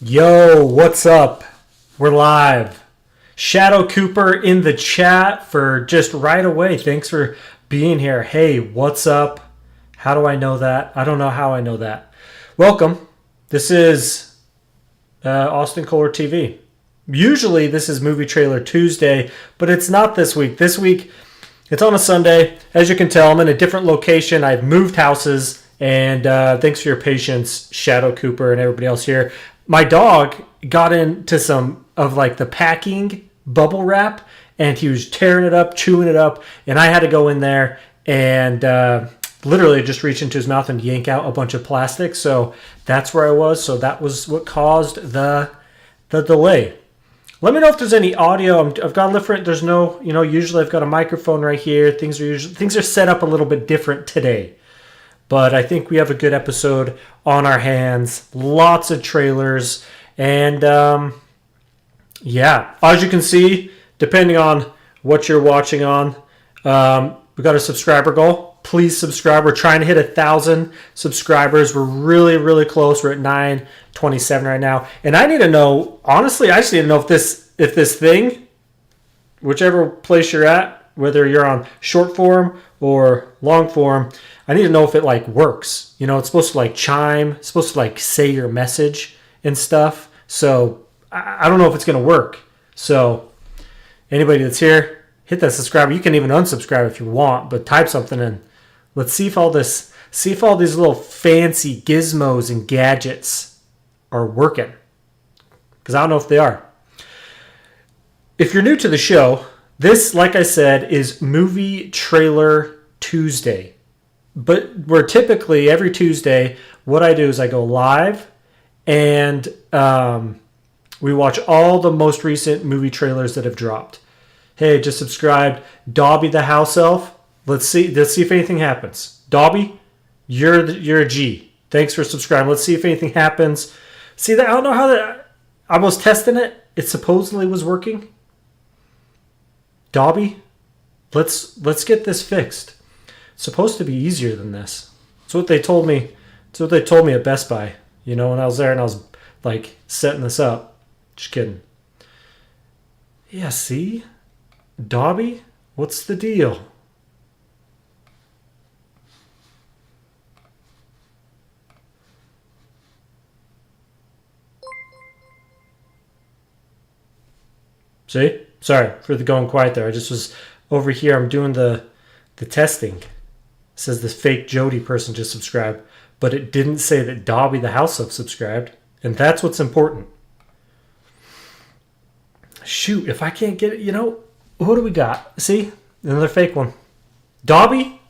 Yo, what's up? We're live. Shadow Cooper in the chat for just right away. Thanks for being here. Hey, what's up? How do I know that? I don't know how I know that. Welcome. This is Austin Kohler TV. Usually this is Movie Trailer Tuesday, but it's not this week. This week it's on a Sunday. As you can tell, I'm in a different location. I've moved houses, and thanks for your patience, Shadow Cooper and everybody else here. My dog got into some of like the packing bubble wrap, and he was tearing it up, chewing it up, and I had to go in there and literally just reach into his mouth and yank out a bunch of plastic. So that's where I was. So that was what caused the delay. Let me know if there's any audio. I've got a different. There's no, usually I've got a microphone right here. Things are set up a little bit different today. But I think we have a good episode on our hands. Lots of trailers. And yeah, as you can see, depending on what you're watching on, we got a subscriber goal. Please subscribe. We're trying to hit 1,000 subscribers. We're really, really close. We're at 927 right now. And I need to know, honestly, I just need to know if this thing, whichever place you're at, whether you're on short form or long form, I need to know if it like works. It's supposed to like chime, it's supposed to like say your message and stuff. So I don't know if it's going to work. So anybody that's here, hit that subscribe. You can even unsubscribe if you want, but type something in. Let's see if all these little fancy gizmos and gadgets are working. Because I don't know if they are. If you're new to the show, this, like I said, is Movie Trailer Tuesday. But we're typically, every Tuesday, what I do is I go live and we watch all the most recent movie trailers that have dropped. Hey, just subscribed. Dobby the House Elf. Let's see if anything happens. Dobby, you're a G. Thanks for subscribing. Let's see if anything happens. See that? I don't know how that. I was testing it. It supposedly was working. Dobby, let's get this fixed. It's supposed to be easier than this. That's what they told me. That's what they told me at Best Buy. When I was there and I was like setting this up. Just kidding. Yeah, see? Dobby, what's the deal? See? Sorry for the going quiet there. I just was over here. I'm doing the testing. It says this fake Jody person just subscribed, but it didn't say that Dobby the House Elf subscribed, and that's what's important. Shoot, if I can't get it, who do we got? See? Another fake one. Dobby?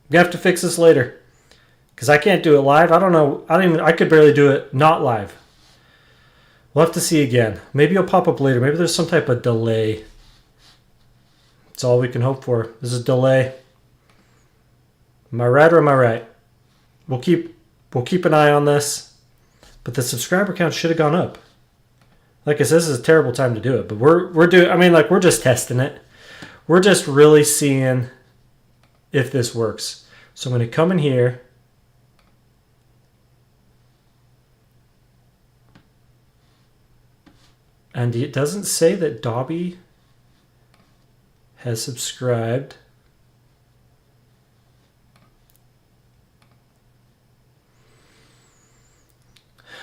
We have to fix this later. Because I can't do it live. I don't know. I could barely do it not live. We'll have to see again. Maybe it'll pop up later. Maybe there's some type of delay. That's all we can hope for. There's a delay. Am I right or am I right? We'll keep an eye on this. But the subscriber count should have gone up. Like I said, this is a terrible time to do it. But we're just testing it. We're just really seeing if this works. So I'm going to come in here. And it doesn't say that Dobby has subscribed.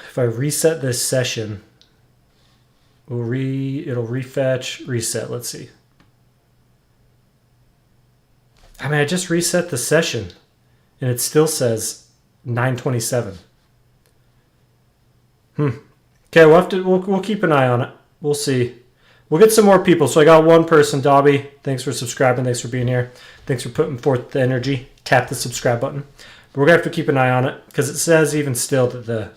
If I reset this session, it'll refetch, reset. Let's see. I just reset the session and it still says 927. Okay, we'll keep an eye on it. We'll see. We'll get some more people. So I got one person, Dobby. Thanks for subscribing. Thanks for being here. Thanks for putting forth the energy. Tap the subscribe button. But we're going to have to keep an eye on it because it says even still that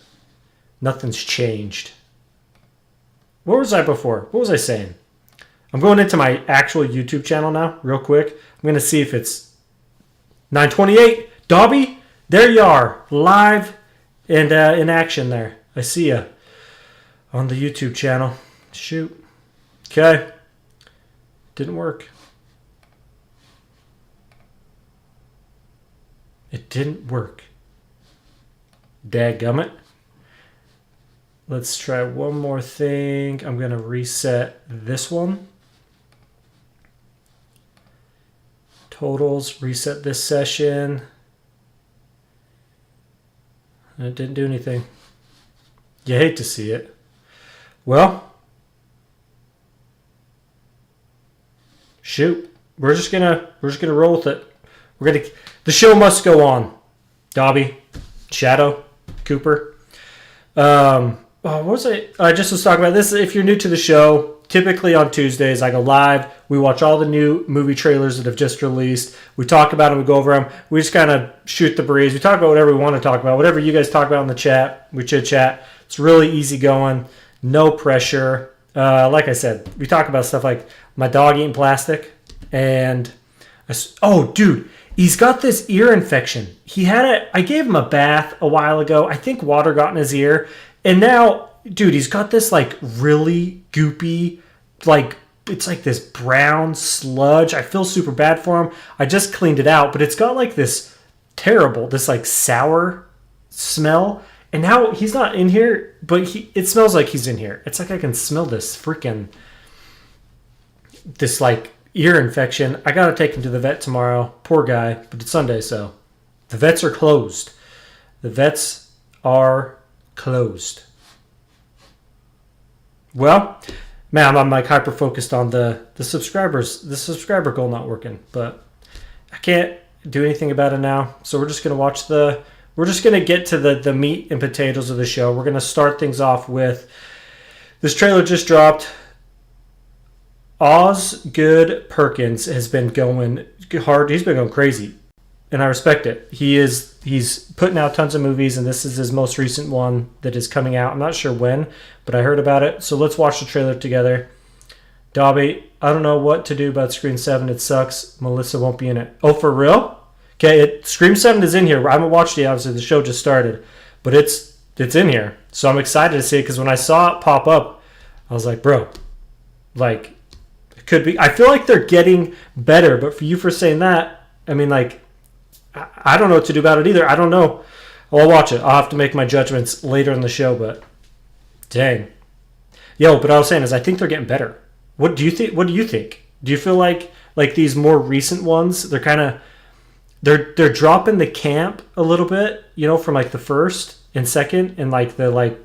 nothing's changed. Where was I before? What was I saying? I'm going into my actual YouTube channel now, real quick. I'm going to see if it's 928. Dobby, there you are. Live and in action there. I see you on the YouTube channel. Shoot. Okay. Didn't work. It didn't work. Dadgummit. Let's try one more thing. I'm going to reset this one. Totals, reset this session. And it didn't do anything. You hate to see it. Well, shoot. We're just gonna roll with it. The show must go on. Dobby, Shadow, Cooper. What was it? I just was talking about this. If you're new to the show, typically on Tuesdays I go live. We watch all the new movie trailers that have just released. We talk about them. We go over them. We just kind of shoot the breeze. We talk about whatever we want to talk about. Whatever you guys talk about in the chat, we chit chat. It's really easy going. No pressure. Like I said, we talk about stuff like my dog eating plastic. And, oh, dude, he's got this ear infection. I gave him a bath a while ago. I think water got in his ear. And now, dude, he's got this, like, really goopy, like, it's like this brown sludge. I feel super bad for him. I just cleaned it out, but it's got, like, this like, sour smell. And now he's not in here, but it smells like he's in here. It's like I can smell this like, ear infection. I gotta take him to the vet tomorrow. Poor guy, but it's Sunday, so the vets are closed. The vets are closed. Well, man, I'm like hyper focused on the subscribers. The subscriber goal not working, but I can't do anything about it now. So we're just gonna we're just gonna get to the meat and potatoes of the show. We're gonna start things off with this trailer just dropped. Osgood Perkins has been going hard. He's been going crazy, and I respect it. He's putting out tons of movies, and this is his most recent one that is coming out. I'm not sure when, but I heard about it. So let's watch the trailer together. Dobby, I don't know what to do about Scream 7. It sucks. Melissa won't be in it. Oh, for real? Okay, Scream 7 is in here. I haven't watched it, obviously. The show just started, but it's in here. So I'm excited to see it because when I saw it pop up, I was like, bro, like, could be. I feel like they're getting better, but for saying that, I mean, like, I don't know what to do about it either. I don't know. Well, I'll watch it. I'll have to make my judgments later in the show, but dang. Yo, but I was saying is I think they're getting better. What do you think? What do you think? Do you feel like these more recent ones, they're kind of they're dropping the camp a little bit, from like the first and second and like the like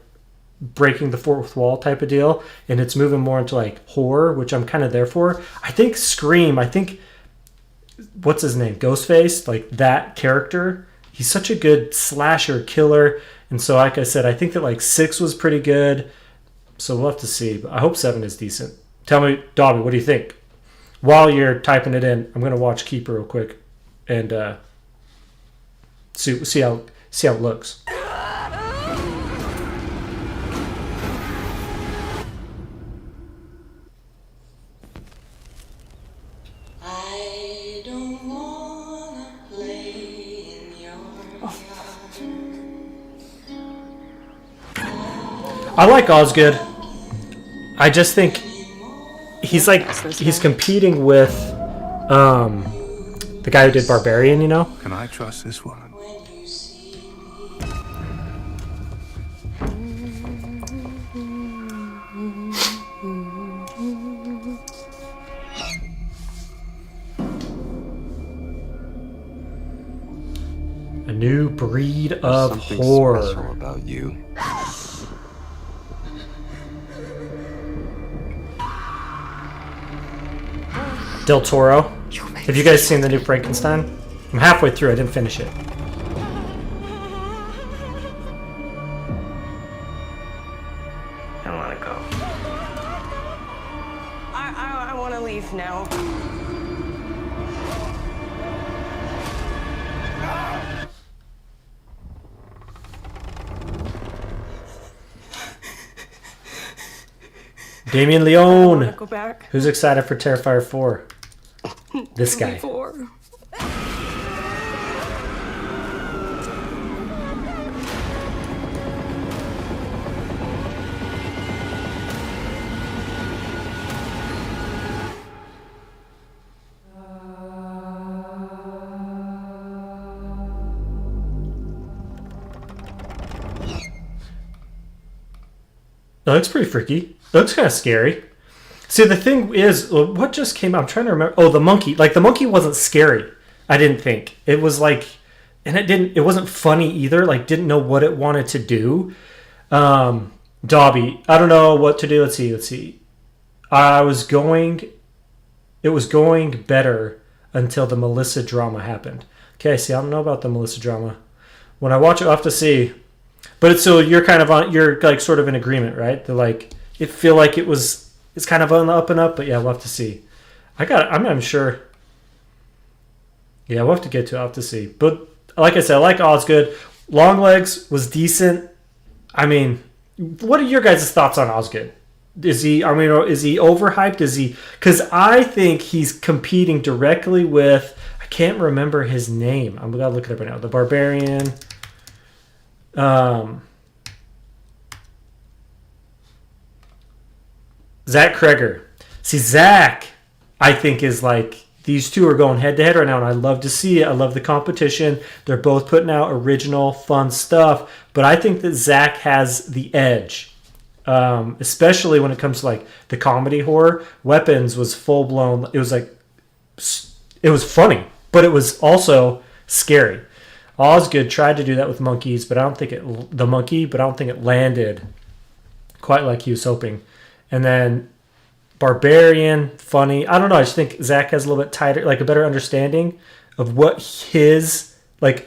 breaking the fourth wall type of deal, and it's moving more into like horror, which I'm kind of there for. I think Scream, what's his name, Ghostface, like that character, he's such a good slasher killer, and so like I said, I think that like 6 was pretty good, so we'll have to see, but I hope 7 is decent. Tell me, Dobby, what do you think? While you're typing it in, I'm gonna watch Keeper real quick and see how it looks. I like Osgood. I just think he's competing with the guy who did Barbarian, Can I trust this woman? A new breed of horror. There's something special about you. Del Toro. Have you guys seen the new Frankenstein? I'm halfway through. I didn't finish it. I don't want to go. I want to leave now. Damien Leone. Go back. Who's excited for Terrifier 4? This guy. It looks pretty freaky. It looks kind of scary. See, the thing is, what just came out? I'm trying to remember. Oh, the monkey. Like, the monkey wasn't scary, I didn't think. It was like, and it wasn't funny either. Like, didn't know what it wanted to do. Dobby, I don't know what to do. Let's see. It was going better until the Melissa drama happened. Okay, see, I don't know about the Melissa drama. When I watch it, I'll have to see. But it's so you're kind of you're like sort of in agreement, right? They're like, it feel like it's kind of on the up and up, but yeah, we'll have to see. I'm not even sure. Yeah, we'll have to get to it. I'll have to see. But like I said, I like Osgood. Longlegs was decent. I mean, what are your guys' thoughts on Osgood? Is he overhyped? Because I think he's competing directly with, I can't remember his name. I'm going to look it up right now. The Barbarian. Zach Kreger. See, Zach, I think, is like, these two are going head to head right now, and I love to see it. I love the competition. They're both putting out original, fun stuff, but I think that Zach has the edge, especially when it comes to like the comedy horror. Weapons was full blown. It was like, it was funny, but it was also scary. Osgood tried to do that with monkeys, but I don't think it landed quite like he was hoping. And then Barbarian, funny. I don't know. I just think Zach has a little bit tighter, like a better understanding of what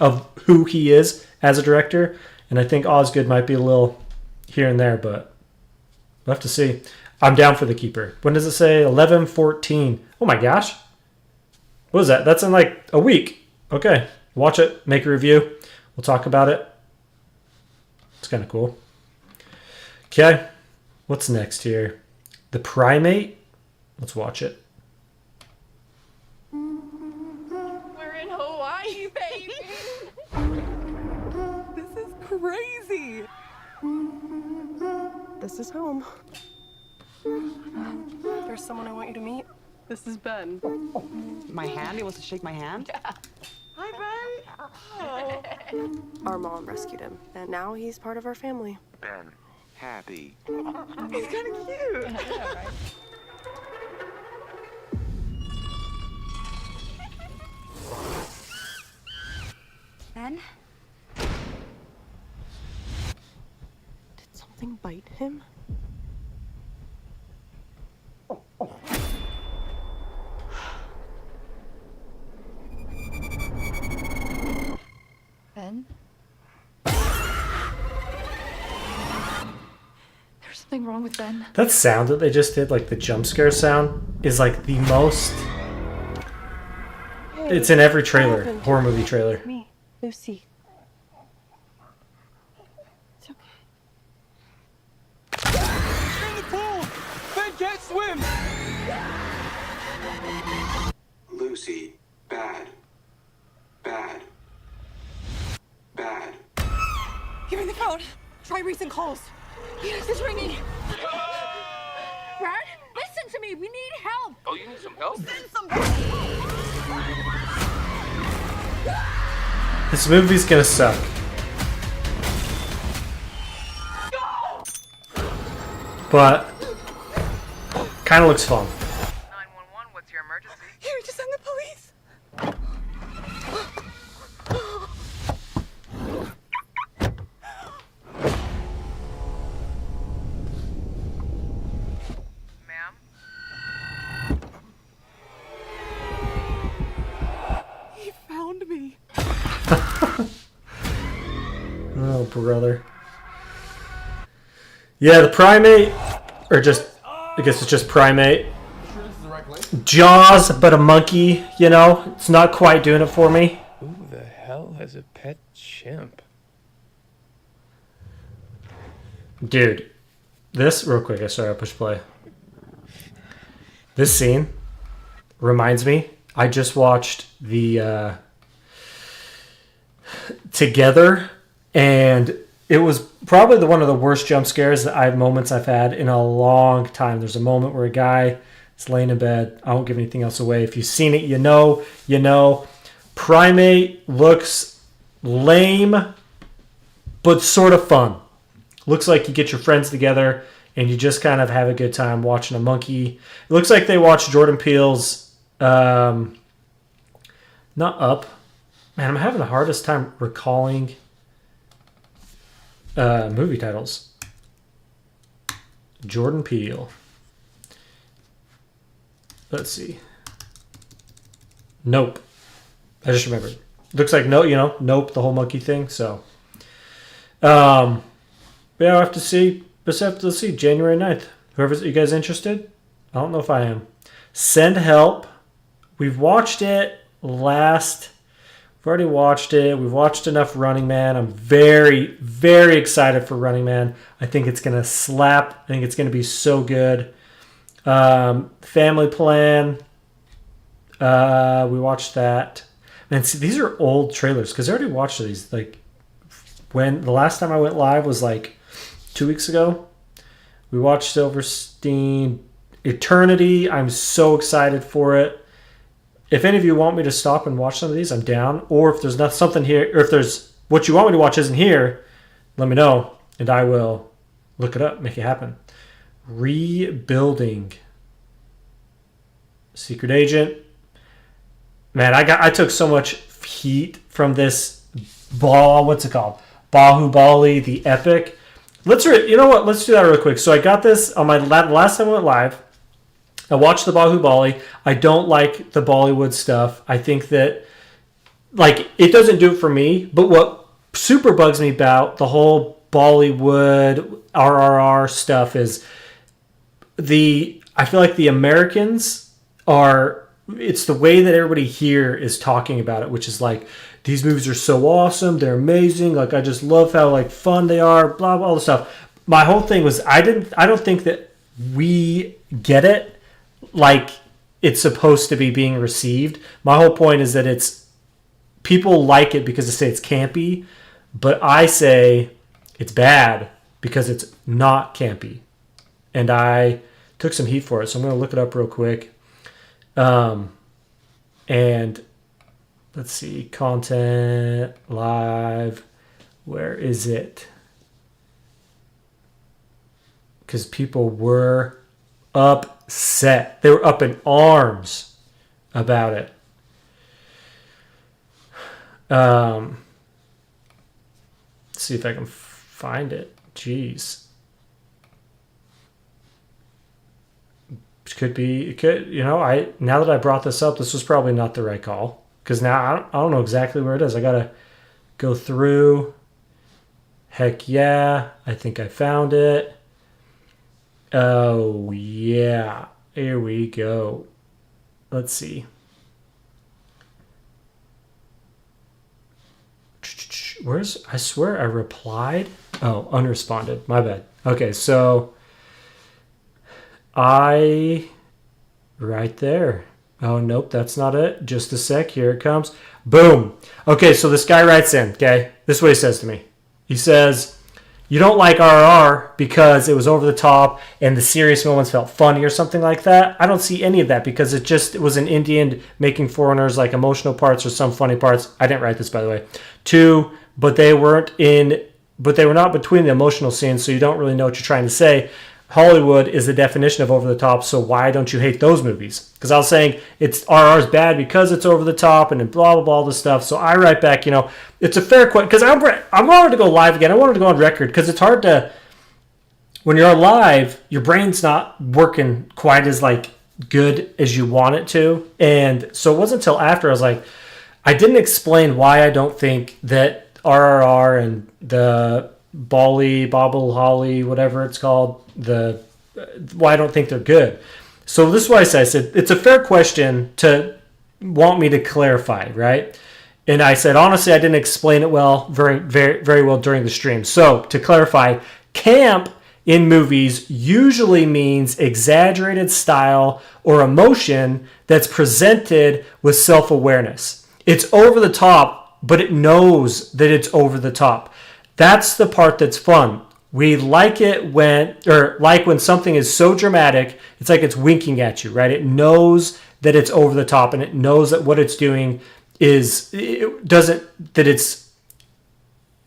of who he is as a director. And I think Osgood might be a little here and there, but we'll have to see. I'm down for The Keeper. When does it say? 11/14. Oh my gosh. What is that? That's in like a week. Okay. Watch it. Make a review. We'll talk about it. It's kind of cool. Okay. What's next here? The Primate. Let's watch it. We're in Hawaii, baby. This is crazy. This is home. There's someone I want you to meet. This is Ben. My hand? He wants to shake my hand? Yeah. Hi, Ben. Our mom rescued him, and now he's part of our family. Ben, happy. He's kind of cute. Yeah, right? Ben? Did something bite him? Ben? There's something wrong with Ben. That sound that they just did, like the jump scare sound, is like the most. It's in every trailer, horror movie trailer. Me, Lucy. It's okay. In the pool! Ben can't swim! Lucy, bad. Bad. Bad. Give me the phone. Try recent calls. Yes, it's ringing. Brad, listen to me. We need help. Oh, you need some help? Send somebody. This movie's gonna suck. But kind of looks fun. 911, what's your emergency? Here, just send the police. Ma'am? He found me. Oh, brother. Yeah, the Primate, or just, I guess it's just Primate. Jaws, but a monkey, you know? It's not quite doing it for me. Who the hell has a pet chimp? Dude, this, real quick, I push play. This scene reminds me, I just watched the Together, and it was probably one of the worst jump scares that I've had in a long time. There's a moment where a guy is laying in bed. I won't give anything else away. If you've seen it, you know. Primate looks lame, but sort of fun. Looks like you get your friends together and you just kind of have a good time watching a monkey. It looks like they watched Jordan Peele's not Up. Man, I'm having the hardest time recalling movie titles. Jordan Peele. Let's see. Nope. I just remembered. Looks like Nope, the whole monkey thing. So, yeah, I'll have to see. Let's see, January 9th. Whoever's, you guys interested? I don't know if I am. Send Help. We've watched it last. We've already watched it. We've watched enough Running Man. I'm very, very excited for Running Man. I think it's going to slap. I think it's going to be so good. Family Plan. We watched that. Man, see, these are old trailers because I already watched these. Like, when the last time I went live was like 2 weeks ago. We watched Silverstein Eternity. I'm so excited for it. If any of you want me to stop and watch some of these, I'm down. Or if there's not something here, or if there's what you want me to watch isn't here, let me know and I will look it up, make it happen. Rebuilding. Secret Agent. Man, I took so much heat from this what's it called? Bahubali, the Epic. You know what? Let's do that real quick. So I got this on my last time I went live. I watched the Bahubali. I don't like the Bollywood stuff. I think that, like, it doesn't do it for me. But what super bugs me about the whole Bollywood RRR stuff is I feel like the Americans it's the way that everybody here is talking about it, which is like, these movies are so awesome, they're amazing, like, I just love how, like, fun they are, blah, blah, all the stuff. My whole thing was, I don't think that we get it like it's supposed to be being received. My whole point is that people like it because they say it's campy, but I say it's bad because it's not campy. And I took some heat for it, so I'm going to look it up real quick. And let's see, content, live, where is it? Because people were upset. They were up in arms about it. Let's see if I can find it. Jeez. Could be, now that I brought this up, this was probably not the right call. Because now I don't know exactly where it is. I got to go through. Heck yeah. I think I found it. Oh, yeah. Here we go. Let's see. I swear I replied. Oh, unresponded. My bad. Okay, so right there. Oh, nope, that's not it. Just a sec. Here it comes. Boom. Okay, so this guy writes in, okay? This is what he says to me. He says, you don't like RRR because it was over the top and the serious moments felt funny or something like that. I don't see any of that because it was an Indian making foreigners like emotional parts or some funny parts. I didn't write this, by the way. 2, but they were not between the emotional scenes, so you don't really know what you're trying to say. Hollywood is the definition of over the top, so why don't you hate those movies? Because I was saying RR's bad because it's over the top and blah, blah, blah, all this stuff. So I write back, it's a fair question. Because I wanted to go live again. I wanted to go on record because it's hard to, when you're on live, your brain's not working quite as, like, good as you want it to. And so it wasn't until after I was like, I didn't explain why I don't think that RRR and the Bobble Holly, whatever it's called, why I don't think they're good. So this is what I said. It's a fair question to want me to clarify, right? And I said, honestly, I didn't explain it well, very, very, very well during the stream. So to clarify, camp in movies usually means exaggerated style or emotion that's presented with self-awareness. It's over the top, but it knows that it's over the top. That's the part that's fun. We like it when something is so dramatic, it's like it's winking at you, right? It knows that it's over the top and it knows that what it's doing that it's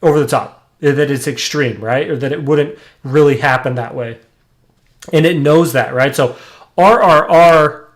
over the top, that it's extreme, right? Or that it wouldn't really happen that way. and it knows that, right? So RRR's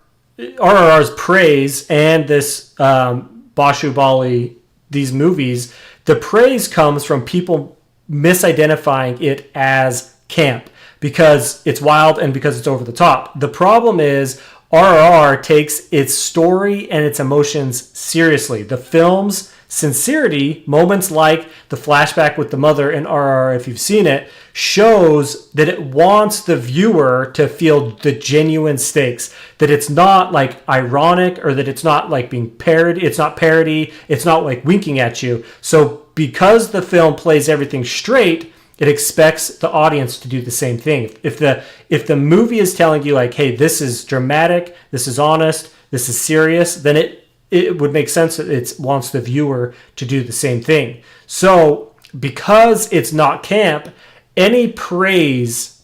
praise and this Bashubali, these movies, the praise comes from people misidentifying it as camp because it's wild and because it's over the top. The problem is RRR takes its story and its emotions seriously. The film's sincerity, moments like the flashback with the mother in RRR, if you've seen it, shows that it wants the viewer to feel the genuine stakes, that it's not like ironic or that it's not like being parody. It's not parody. It's not like winking at you. So because the film plays everything straight, it expects the audience to do the same thing. If the movie is telling you like, hey, this is dramatic, this is honest, this is serious, then it would make sense that it wants the viewer to do the same thing. So because it's not camp, any praise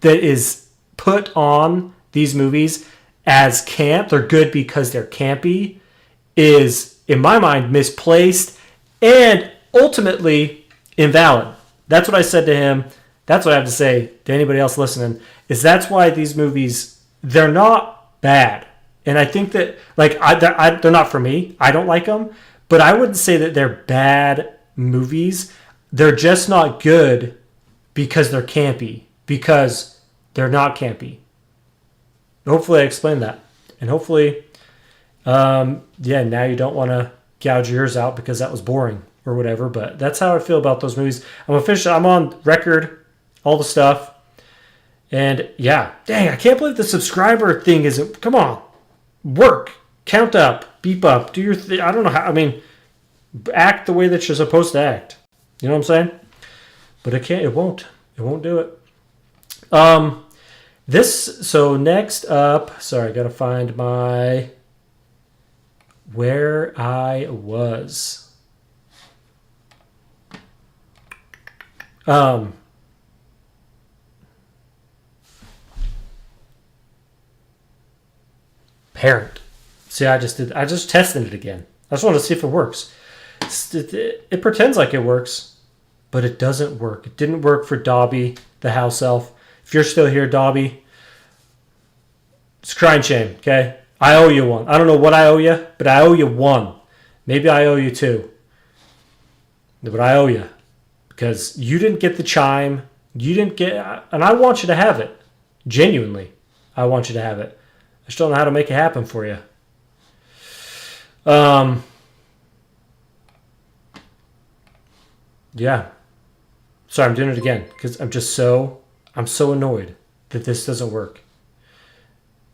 that is put on these movies as camp, they're good because they're campy, is, in my mind, misplaced and ultimately invalid. That's what I said to him. That's what I have to say to anybody else listening, is that's why these movies, they're not bad. And I think that, like, they're not for me. I don't like them. But I wouldn't say that they're bad movies. They're just not good because they're campy. Because they're not campy. Hopefully I explained that. And hopefully, now you don't want to gouge your ears out because that was boring or whatever. But that's how I feel about those movies. I'm on record, all the stuff. And yeah, dang, I can't believe the subscriber thing isn't, come on. Work, count up, beep up, do your thing. I don't know how, I mean, act the way that you're supposed to act. You know what I'm saying? But it won't do it. So next up, sorry, I gotta find where I was. Parent. See, I just tested it again. I just want to see if it works. It pretends like it works, but it doesn't work. It didn't work for Dobby, the house elf. If you're still here, Dobby, it's crying shame, okay? I owe you one. I don't know what I owe you, but I owe you one. Maybe I owe you two. But I owe you. Because you didn't get the chime. And I want you to have it. Genuinely, I want you to have it. I just don't know how to make it happen for you. Yeah. Sorry, I'm doing it again because I'm so annoyed that this doesn't work.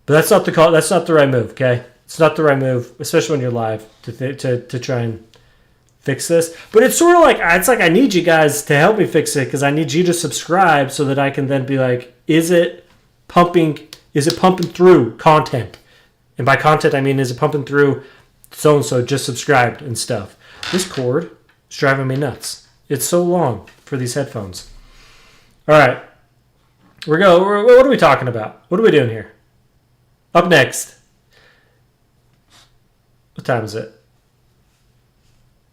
But that's not the right move, okay? It's not the right move, especially when you're live, to try and fix this. But it's sort of like, I need you guys to help me fix it because I need you to subscribe so that I can then be like, is it pumping through content? And by content, I mean, is it pumping through so-and-so just subscribed and stuff? This cord is driving me nuts. It's so long for these headphones. All right. What are we talking about? What are we doing here? Up next. What time is it?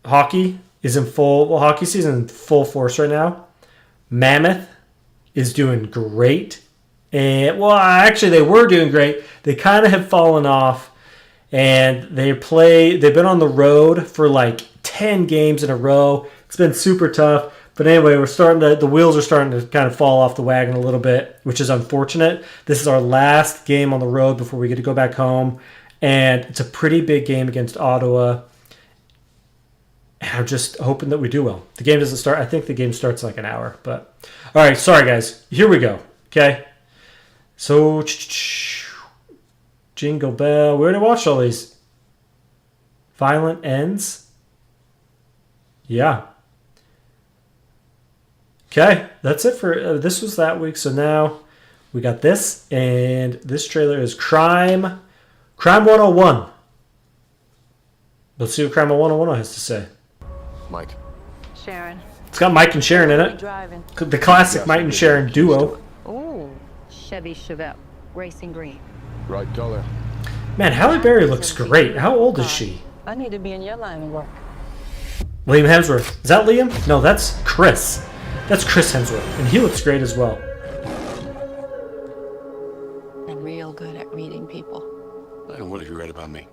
Hockey is in hockey season in full force right now. Mammoth is doing great. And actually they were doing great. They kind of have fallen off, and they've been on the road for like 10 games in a row. It's been super tough. But anyway, the wheels are starting to kind of fall off the wagon a little bit, which is unfortunate. This is our last game on the road before we get to go back home. And it's a pretty big game against Ottawa. And I'm just hoping that we do well. The game doesn't start. I think the game starts in like an hour. But all right, sorry guys. Here we go. Okay. So Jingle Bell. We already watched all these. Violent Ends. Yeah. Okay, that's it for this was that week. So now we got this, and this trailer is Crime 101. Let's see what Crime 101 has to say. Mike. Sharon. It's got Mike and Sharon in it. Driving. The classic Mike and Sharon duo. Ooh, Chevy Chevette, racing green. Right color. Man, Halle Berry looks great. How old is she? I need to be in your line of work. Liam Hemsworth. Is that Liam? No, that's Chris. That's Chris Hemsworth, and he looks great as well. meeting people. I don't want to hear it about me.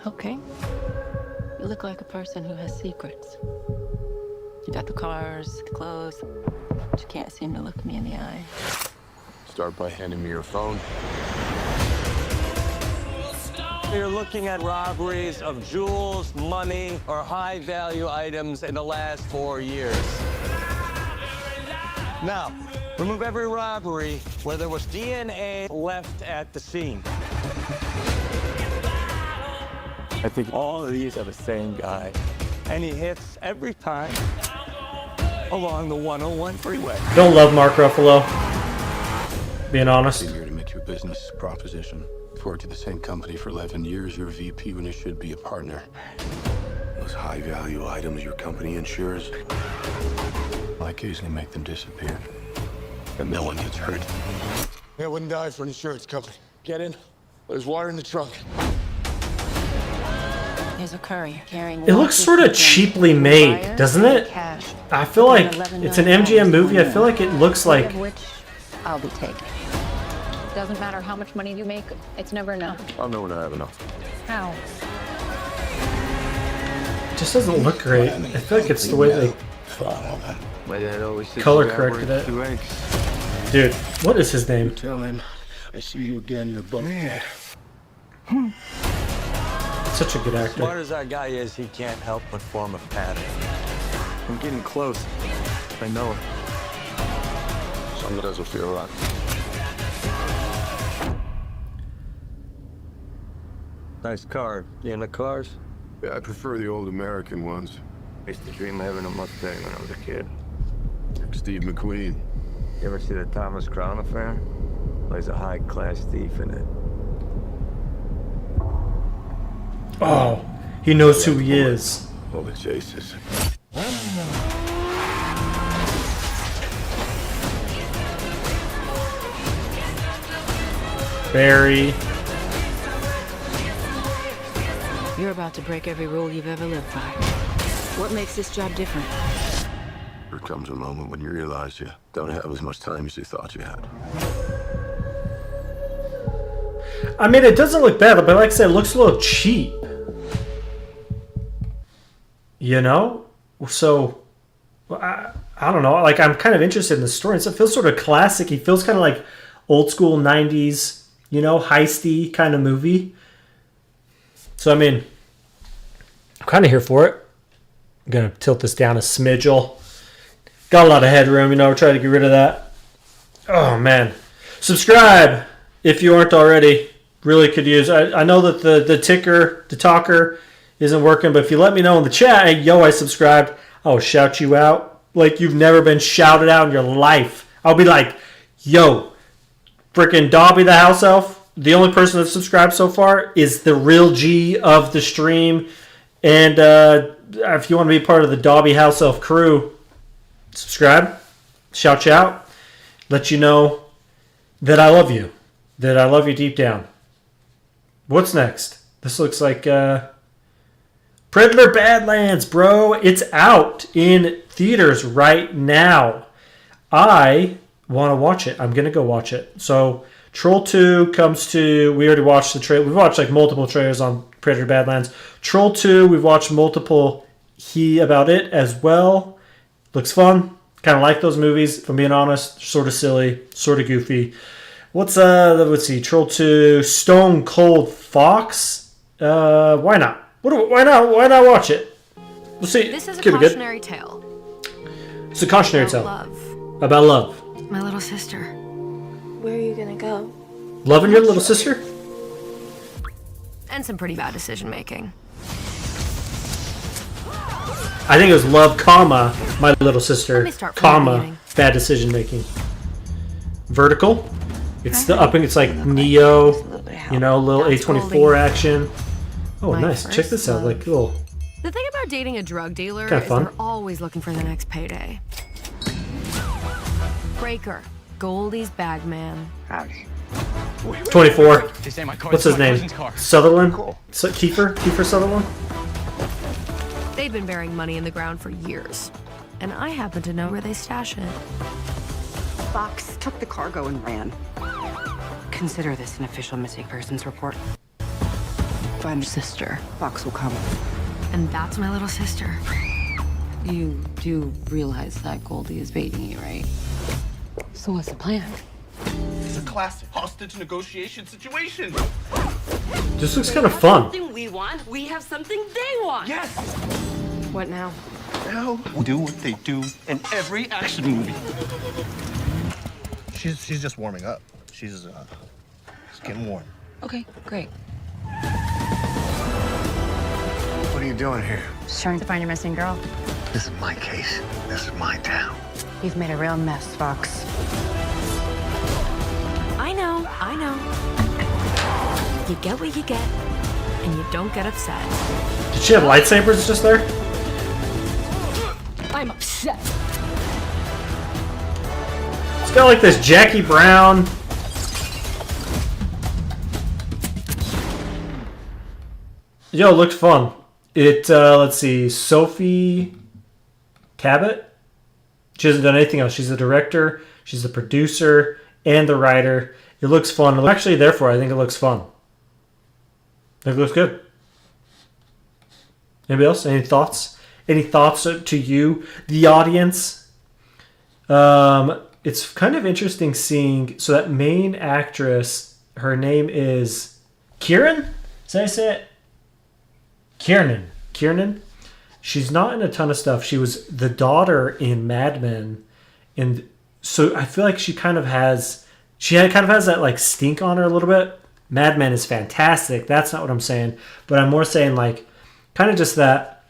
Okay. You look like a person who has secrets. You got the cars, the clothes, but you can't seem to look me in the eye. Start by handing me your phone. You're looking at robberies of jewels, money, or high-value items in the last 4 years. Now, remove every robbery where there was DNA left at the scene. I think all of these are the same guy, and he hits every time along the 101 freeway. Don't love Mark Ruffalo. Being honest. I'm here to make you a business proposition. I've worked at the same company for 11 years. You're a VP when you should be a partner. Those high-value items your company insures, I occasionally make them disappear. And no one gets hurt. I wouldn't die for an insurance company. Get in. There's water in the trunk. There's a courier carrying. It looks sort of cheaply made, doesn't it? I feel like it's an MGM movie. I feel like it looks like. Which I'll be taking. Doesn't matter how much money you make, it's never enough. I'll know when I have enough. How? It just doesn't look great. I feel like it's the way they My dad always said color you gotta corrected work it. 2 eggs. Dude, what is his name? Tell him I see you again in the book. Such a good actor. Smart as that guy is, he can't help but form a pattern. I'm getting close. I know it. Something doesn't feel right. Nice car. You into cars? Yeah, I prefer the old American ones. I used to dream of having a Mustang when I was a kid. Steve McQueen. You ever see the Thomas Crown Affair? Well, he's a high-class thief in it. Oh, he knows who he is. All the chases. Barry. You're about to break every rule you've ever lived by. What makes this job different? There comes a moment when you realize you don't have as much time as you thought you had. I mean, it doesn't look bad, but like I said, it looks a little cheap. You know? So, I don't know. Like, I'm kind of interested in the story. It feels sort of classic. It feels kind of like old school 90s, you know, heisty kind of movie. So, I mean, I'm kind of here for it. I'm going to tilt this down a smidgel. Got a lot of headroom, you know, we're trying to get rid of that. Oh, man. Subscribe if you aren't already. Really could use. I know that the ticker, the talker, isn't working, but if you let me know in the chat, hey, yo, I subscribed, I'll shout you out like you've never been shouted out in your life. I'll be like, yo, freaking Dobby the House Elf, the only person that's subscribed so far is the real G of the stream. And if you want to be part of the Dobby House Elf crew, subscribe, shout you out, let you know that I love you, that I love you deep down. What's next? This looks like Predator Badlands, bro. It's out in theaters right now. I want to watch it. I'm going to go watch it. So Troll 2 comes to... We already watched the trailer. We've watched like multiple trailers on Predator Badlands. Troll 2, we've watched multiple about it as well. Looks fun. Kind of like those movies, if I'm being honest. Sort of silly, sort of goofy. Let's see. Troll 2, Stone Cold Fox. Why not? Why not watch it? We'll see. This is a Could be good. cautionary tale. It's a cautionary About tale. love. About love. My little sister. Where are you gonna go? Loving your little sister? And some pretty bad decision making. I think it was love, comma, my little sister, Let me start from the comma, beginning. bad decision making. Vertical. It's the upping. It's like Neo, you know, little That's A24 holding. action. Oh, My nice. Check first this out. love. Like, cool. The thing about dating a drug dealer Kinda is fun. they're always looking for the next payday. Breaker, Goldie's bag man. 24. They say my car What's his name? Sutherland? Kiefer Sutherland? They've been burying money in the ground for years, and I happen to know where they stash it. Fox took the cargo and ran. Consider this an official missing persons report. Find your sister. Fox will come. And that's my little sister. You do realize that Goldie is baiting you, right? So what's the plan? It's a classic hostage negotiation situation. This looks kind of fun. Something we want, we have something they want. Yes. What now? Now we'll do what they do in every action movie. She's just warming up. She's getting warm. Okay, great. What are you doing here? Just trying to find your missing girl. This is my case. This is my town. You've made a real mess, Fox. I know. You get what you get, and you don't get upset. Did she have lightsabers just there? I'm upset. It's got like this Jackie Brown. Yo, it looked fun. It, let's see, Sophie Cabot. She hasn't done anything else. She's the director, she's the producer, and the writer. It looks fun. I'm actually there for it. I think it looks fun. I think it looks good. Anybody else? Any thoughts? Any thoughts to you, the audience? It's kind of interesting seeing... So that main actress, her name is Kieran? Is that how I say it? Kiernan. She's not in a ton of stuff. She was the daughter in Mad Men, and so I feel like she kind of has that like stink on her a little bit. Mad Men is fantastic. That's not what I'm saying, but I'm more saying like kind of just that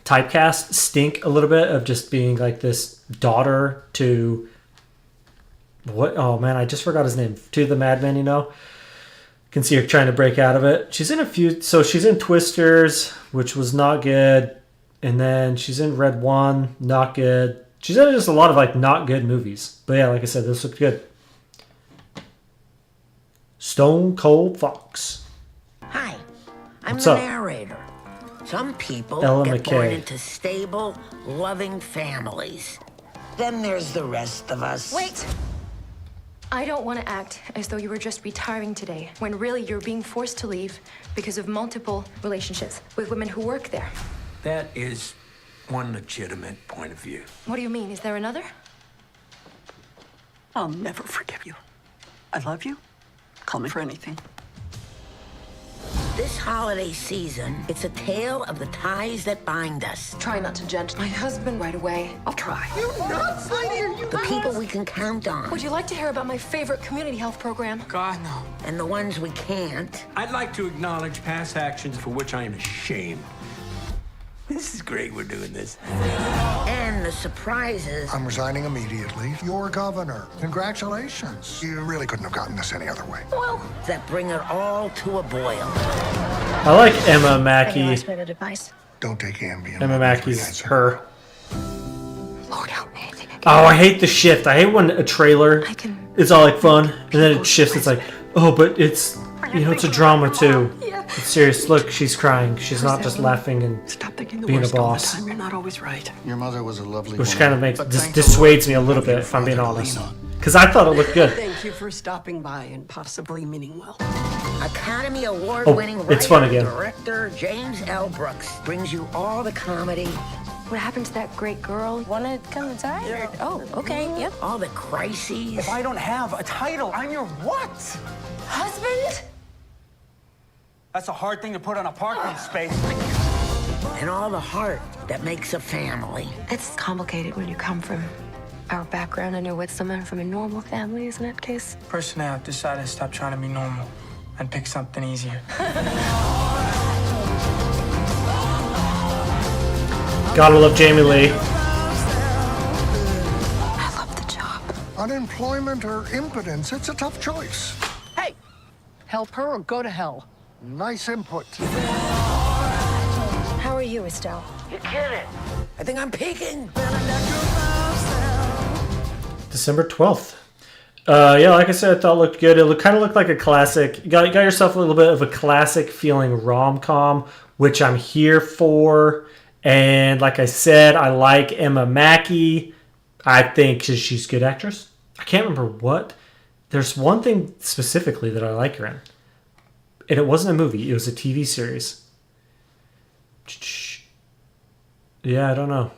typecast stink a little bit of just being like this daughter to what? Oh man, I just forgot his name. To the Mad Men, you know. Can see her trying to break out of it. She's in a few... So she's in Twisters, which was not good. And then she's in Red One, not good. She's in just a lot of like not good movies. But yeah, like I said, this looked good. Stone Cold Fox. Hi, I'm What's the up? narrator. Some people Ella get born McKay. into stable, loving families. Then there's the rest of us. Wait! I don't want to act as though you were just retiring today, when really you're being forced to leave because of multiple relationships with women who work there. That is one legitimate point of view. What do you mean? Is there another? I'll never forgive you. I love you. Call me for anything. This holiday season, it's a tale of the ties that bind us. Try not to judge my husband right away. I'll try. You nuts, lady! The people we can count on. Would you like to hear about my favorite community health program? God, no. And the ones we can't. I'd like to acknowledge past actions for which I am ashamed. This is great we're doing this. And the surprises. I'm resigning immediately. You're governor. Congratulations. You really couldn't have gotten this any other way. Well, that bring it all to a boil. I like Emma Mackey. Don't take Ambien. Emma Mackey's her. Lord help me. Oh, I hate the shift. I hate when a trailer is all like fun, and then it shifts. It's like, oh, but it's, you know, it's a drama too. It's serious. Look, she's crying. She's not just laughing and being a boss. You're not always right. Your mother was a lovely Which woman. kind of makes dissuades me a little bit, if I'm being honest. Because I thought it looked good. Thank you for stopping by and possibly meaning well. Academy Award-winning Oh, writer, it's fun again. director James L. Brooks brings you all the comedy. What happened to that great girl? Wanna come inside? Yeah. Oh, okay, yep. All the crises. If I don't have a title, I'm your what? Husband? That's a hard thing to put on a parking space. And all the heart that makes a family. It's complicated when you come from our background and you're with someone from a normal family, isn't it, Case? Personally, I've decided to stop trying to be normal and pick something easier. Gotta love Jamie Lee. I love the job. Unemployment or impotence, it's a tough choice. Hey, help her or go to hell. Nice input. How are you, Estelle? You kidding? I think I'm peaking. December 12th. Yeah, like I said, I thought it looked good. It kind of looked like a classic. You got yourself a little bit of a classic feeling rom-com, which I'm here for. And like I said, I like Emma Mackey. I think she's a good actress. I can't remember what there's one thing specifically that I like her in. And it wasn't a movie. It was a TV series. Yeah, I don't know.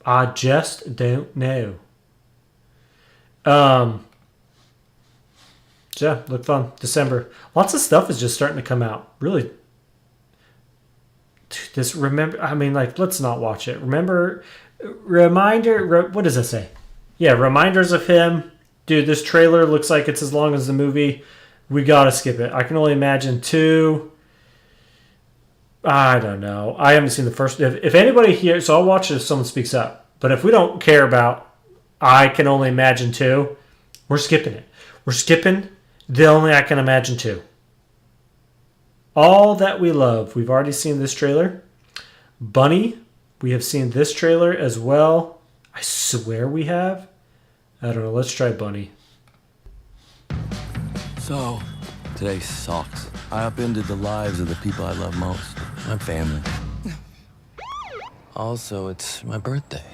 I just don't know. Yeah, look fun. December. Lots of stuff is just starting to come out. Really. Let's not watch it. What does it say? Yeah, reminders of him. Dude, this trailer looks like it's as long as the movie. We gotta skip it. I can only imagine 2. I don't know. I haven't seen the first. If anybody here, so I'll watch it if someone speaks up. But if we don't care about I can only imagine 2, we're skipping it. We're skipping the only I can imagine 2. All That We Love. We've already seen this trailer. Bunny. We have seen this trailer as well. I swear we have. I don't know. Let's try Bunny. So, today sucks. I upended the lives of the people I love most. My family. Also, it's my birthday.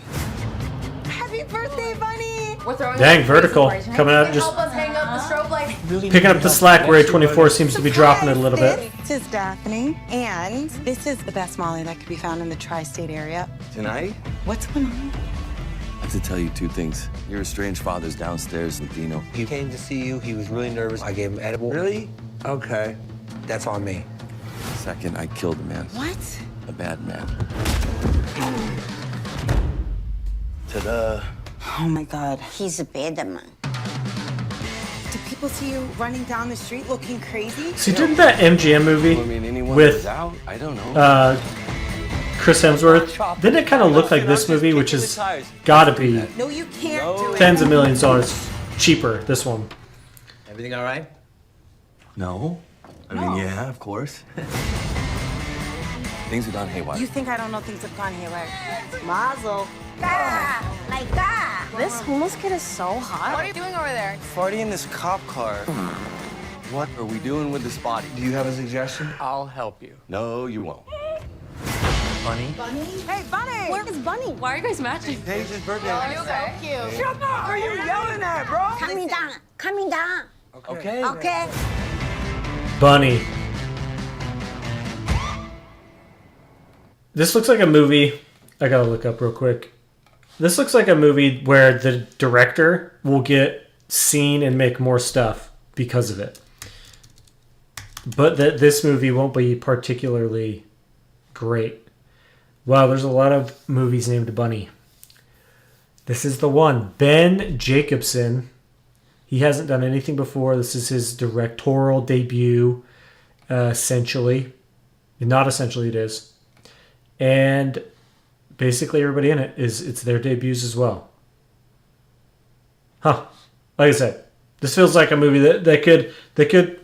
Happy birthday, Bunny! We're throwing Dang, Vertical. Coming out just help us hang up the strobe light. picking up the slack where A24 seems to be dropping it a little bit. This is Daphne, and this is the best Molly that could be found in the tri-state area. Tonight? What's going on? I have to tell you 2 things. Your estranged father's downstairs in Dino. He came to see you. He was really nervous. I gave him edible. Really? Okay. That's on me. Second, I killed a man. What? A bad man. Ta-da. Oh my God. He's a bad man. Do people see you running down the street looking crazy? See, didn't that MGM movie with I don't know. Chris Hemsworth, didn't it kind of look like this movie, which has got to be No, you can't do it. tens of millions of dollars cheaper, this one. Everything all right? No. I mean, yeah, of course. Things have gone haywire. You think I don't know things have gone haywire? Mazel. Like that. This homeless kid is so hot. What are you doing over there? Party in this cop car. What are we doing with this body? Do you have a suggestion? I'll help you. No, you won't. Bunny? Bunny? Hey, Bunny! Where is Bunny? Why are you guys matching? Paige's birthday. Are you okay? So cute. Shut up! What are you yelling at, bro? Coming down. Coming down. Okay. Okay. Bunny. This looks like a movie. I gotta look up real quick. This looks like a movie where the director will get seen and make more stuff because of it. But that this movie won't be particularly great. Wow, there's a lot of movies named Bunny. This is the one. Ben Jacobson. He hasn't done anything before. This is his directorial debut, essentially. Not essentially, it is. And basically everybody in it's their debuts as well. Huh. Like I said, this feels like a movie that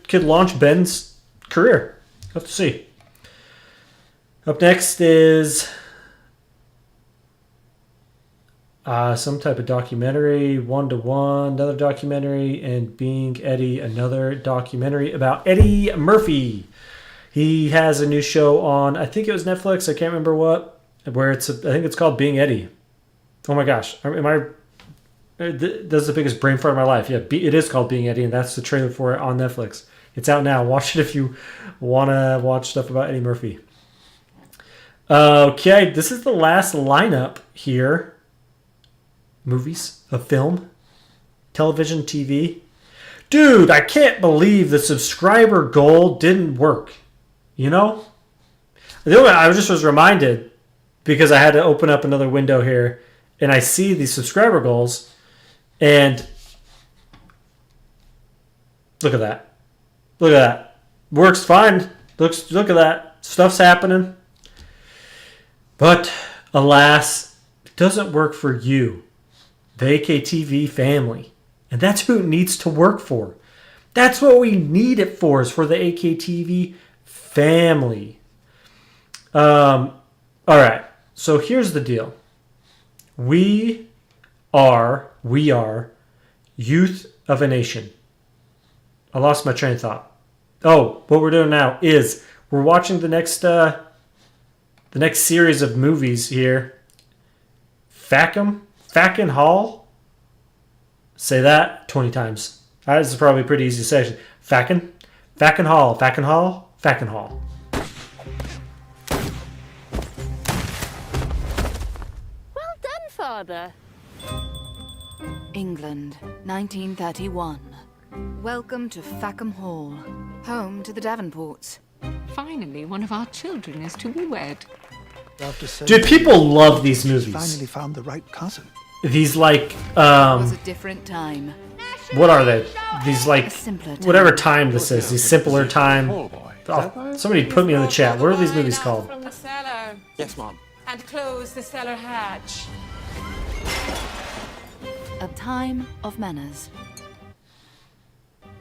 could launch Ben's career. Have to see. Up next is some type of documentary, 1-to-1, another documentary, and Being Eddie, another documentary about Eddie Murphy. He has a new show on, I think it was Netflix, I can't remember what, where I think it's called Being Eddie. Oh my gosh, that's the biggest brain fart of my life. Yeah, it is called Being Eddie, and that's the trailer for it on Netflix. It's out now. Watch it if you want to watch stuff about Eddie Murphy. Okay, this is the last lineup here. Movies, a film, television, TV. Dude, I can't believe the subscriber goal didn't work. You know? I just was reminded because I had to open up another window here and I see these subscriber goals and look at that. Look at that. Works fine. Look at that. Stuff's happening. But alas, it doesn't work for you, the AKTV family. And that's who it needs to work for. That's what we need it for, is for the AKTV family. All right. So here's the deal. We are youth of a nation. I lost my train of thought. Oh, what we're doing now is we're watching the next series of movies here. Fackin Hall. Say that 20 times. This is probably a pretty easy section. Facken, Fackenhall, Fackenhall, Fackenhall. Well done, Father. England, 1931. Welcome to Fackham Hall, home to the Davenports. Finally, one of our children is to be wed. Dude, people love these movies. Finally found the right cousin. These like It was a different time. what are they? These like simpler time. whatever time this is. These simpler time. Oh, somebody put me in the chat. What are these movies called? From the cellar. Yes, Mom. And close the cellar hatch. A time of manners.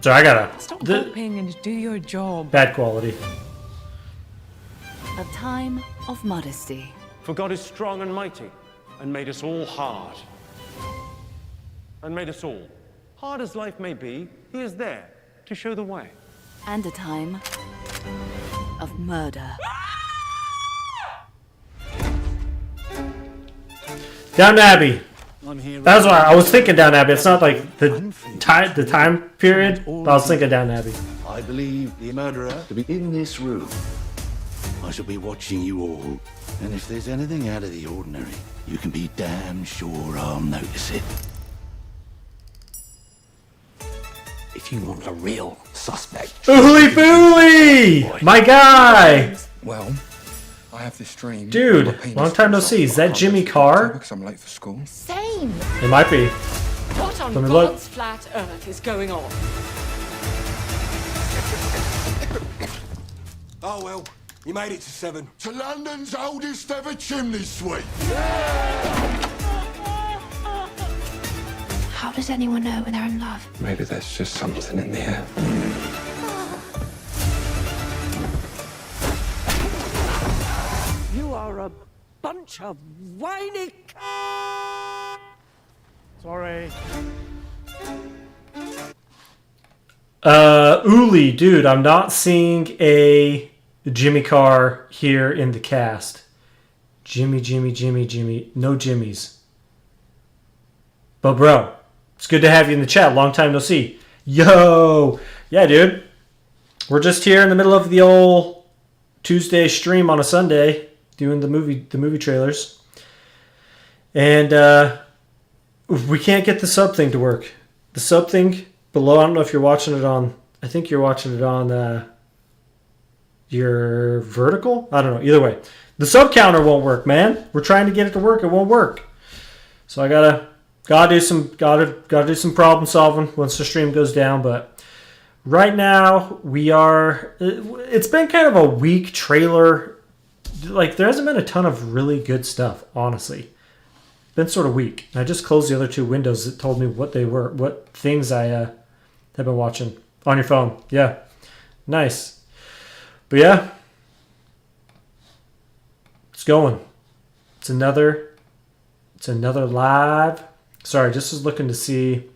So I gotta Stop hoping and do your job. bad quality. A time of modesty. For God is strong and mighty, and made us all hard. And made us all. Hard as life may be, he is there to show the way. And a time of murder. Down Abbey. That's why I was thinking Down Abbey. It's not like the time period, but I was thinking Down Abbey. I believe the murderer to be in this room. I shall be watching you all. And if there's anything out of the ordinary, you can be damn sure I'll notice it. If you want a real suspect. Ooly Booly! My guy! Well, I have this dream. Dude, long time no see. Is that Jimmy Carr? Because I'm late for school. Same. It might be. What on Let me look. God's flat earth is going on? Oh well, you made it to 7. To London's oldest ever chimney sweep. How does anyone know when they're in love? Maybe there's just something in the air. You are a bunch of whiny. Sorry. Uli, dude, I'm not seeing a Jimmy Carr here in the cast. Jimmy. No Jimmys. But bro, it's good to have you in the chat. Long time no see. Yo! Yeah, dude. We're just here in the middle of the old Tuesday stream on a Sunday doing the movie trailers. And we can't get the sub thing to work. The sub thing below, I don't know if you're watching it on, I think you're watching it on your vertical? I don't know. Either way. The sub counter won't work, man. We're trying to get it to work. It won't work. So I gotta do some problem solving once the stream goes down. But right now it's been kind of a weak trailer. Like there hasn't been a ton of really good stuff, honestly. Been sort of weak. I just closed the other two windows that told me what they were, what things I have been watching on your phone. Yeah, nice. But yeah, it's going. It's another live. Sorry, just was looking to see.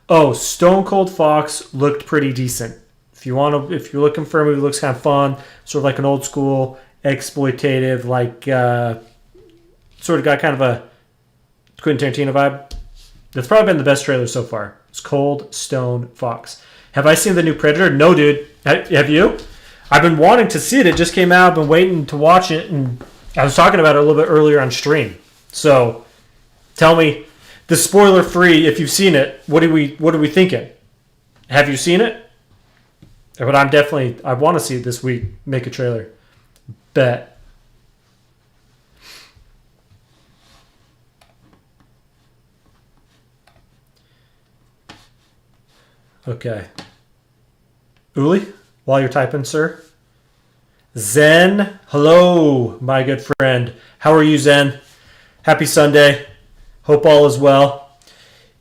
Oh, Stone Cold Fox looked pretty decent. If you're looking for a movie that looks kind of fun, sort of like an old school exploitative, like sort of got kind of a Quentin Tarantino vibe. That's probably been the best trailer so far. It's Cold Stone Fox. Have I seen the new Predator? No, dude. Have you? I've been wanting to see it. It just came out. I've been waiting to watch it, and I was talking about it a little bit earlier on stream. So, tell me, the spoiler free. If you've seen it, what are we thinking? Have you seen it? But I want to see it this week. Make a trailer. Bet. Okay. Uli, while you're typing, sir. Zen, hello, my good friend. How are you, Zen? Happy Sunday. Hope all is well.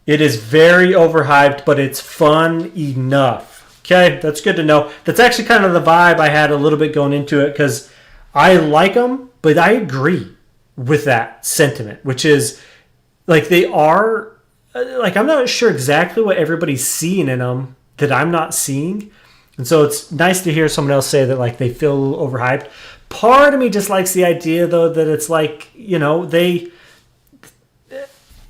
It is very overhyped, but it's fun enough. Okay, that's good to know. That's actually kind of the vibe I had a little bit going into it, because I like them, but I agree with that sentiment, which is like they are. Like, I'm not sure exactly what everybody's seeing in them that I'm not seeing. And so it's nice to hear someone else say that, like, they feel a little overhyped. Part of me just likes the idea, though, that it's like, you know,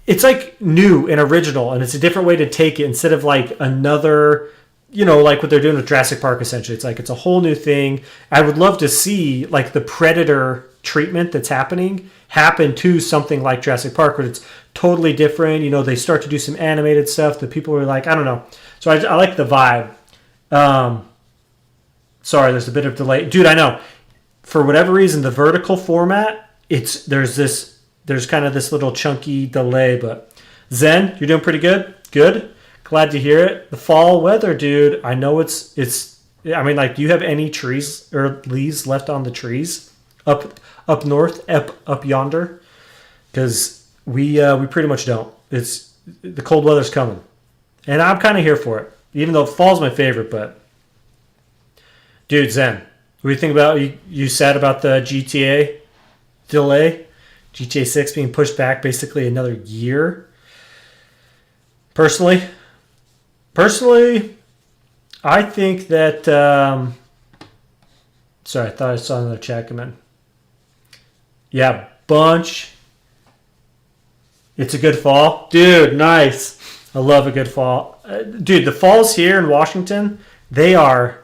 it's like new and original, and it's a different way to take it instead of like another, like what they're doing with Jurassic Park. Essentially, it's like it's a whole new thing. I would love to see like the Predator treatment that's happen to something like Jurassic Park, where it's totally different. They start to do some animated stuff that people are like, I don't know. So I like the vibe. Sorry, there's a bit of delay, dude. I know. For whatever reason, the vertical format, there's kind of this little chunky delay, but Zen, you're doing pretty good. Good. Glad to hear it. The fall weather, dude. I know it's. I mean, like, do you have any trees or leaves left on the trees up north, up yonder? Because we pretty much don't. It's the cold weather's coming, and I'm kind of here for it. Even though fall's my favorite, but dude, Zen, what do you think about you said about the GTA delay? GTA 6 being pushed back basically another year. Personally, I think that sorry, I thought I saw another chat come in. Yeah, Bunch. It's a good fall. Dude, nice. I love a good fall. Dude, the falls here in Washington, they are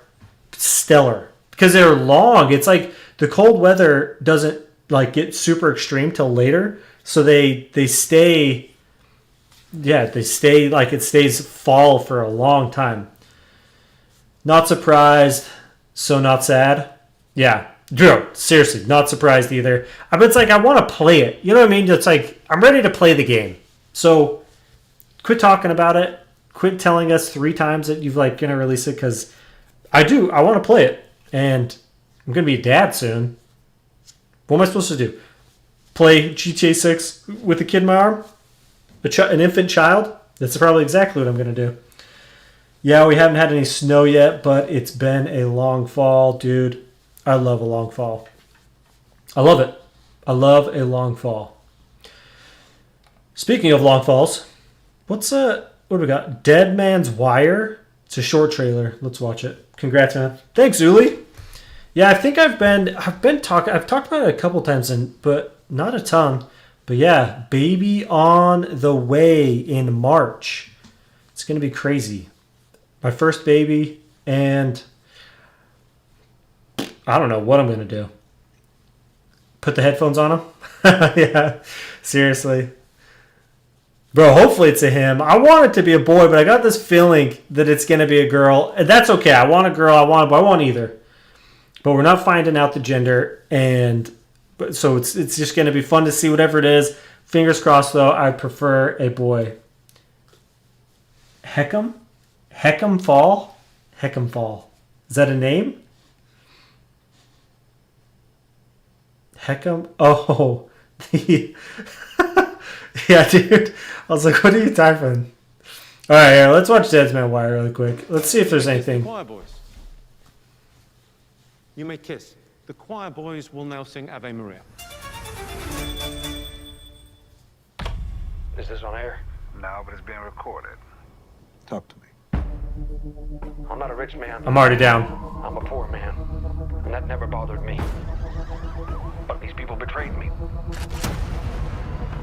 stellar because they're long. It's like the cold weather doesn't like get super extreme till later, so they stay like it stays fall for a long time. Not surprised, so not sad. Yeah, Drew, seriously, not surprised either. But it's like I want to play it. You know what I mean? It's like I'm ready to play the game. So quit talking about it. Quit telling us 3 times that you've like gonna release it, because I do. I want to play it, and I'm gonna be a dad soon. What am I supposed to do? Play GTA 6 with a kid in my arm? An infant child? That's probably exactly what I'm gonna do. Yeah, we haven't had any snow yet, but it's been a long fall, dude. I love a long fall. I love it. I love a long fall. Speaking of long falls, what do we got? Dead Man's Wire. It's a short trailer. Let's watch it. Congrats, man. Thanks, Uli. Yeah, I think I've talked about it a couple times, but not a ton. But yeah, baby on the way in March. It's gonna be crazy. My first baby, and I don't know what I'm gonna do. Put the headphones on him? Yeah, seriously. Bro, hopefully it's a him. I want it to be a boy, but I got this feeling that it's going to be a girl. And that's okay. I want a girl. I want a boy. I want either. But we're not finding out the gender. So it's just going to be fun to see whatever it is. Fingers crossed, though. I prefer a boy. Heckham? Heckham Fall? Heckham Fall. Is that a name? Heckham? Oh. Yeah, dude. I was like, what are you typing? All right, here, let's watch Dead Man's Wire really quick. Let's see if there's anything. Choir boys. You may kiss. The choir boys will now sing Ave Maria. Is this on air? No, but it's being recorded. Talk to me. I'm not a rich man. I'm already down. I'm a poor man. And that never bothered me. But these people betrayed me.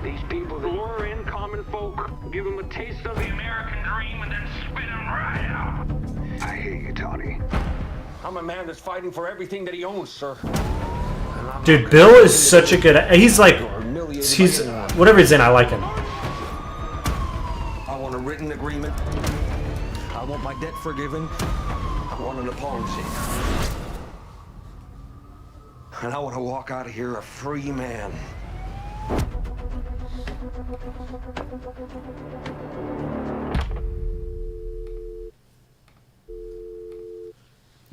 These people lure in common folk, give them a taste of the American dream, and then spit them right out. I hear you, Tony. I'm a man that's fighting for everything that he owns, sir. Dude, Bill is such a good... He's like... He's... Whatever he's in, I like him. I want a written agreement. I want my debt forgiven. I want an apology. And I want to walk out of here a free man.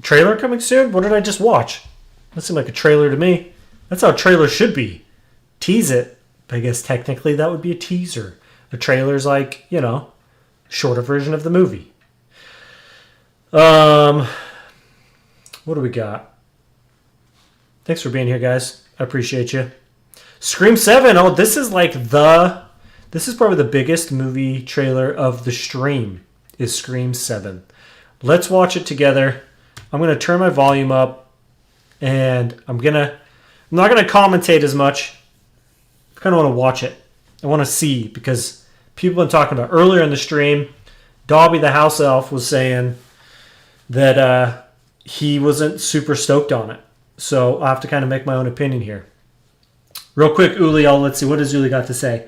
Trailer coming soon? What did I just watch? That seemed like a trailer to me. That's how a trailer should be. Tease it. I guess technically that would be a teaser. A trailer's like, shorter version of the movie. What do we got? Thanks for being here, guys. I appreciate you. Scream 7. Oh, this is probably the biggest movie trailer of the stream, is Scream 7. Let's watch it together. I'm going to turn my volume up, and I'm not going to commentate as much. I kind of want to watch it. I want to see, because people have been talking about earlier in the stream, Dobby the house elf was saying that he wasn't super stoked on it. So I'll have to kind of make my own opinion here. Real quick, Uli, let's see, what does Uli got to say?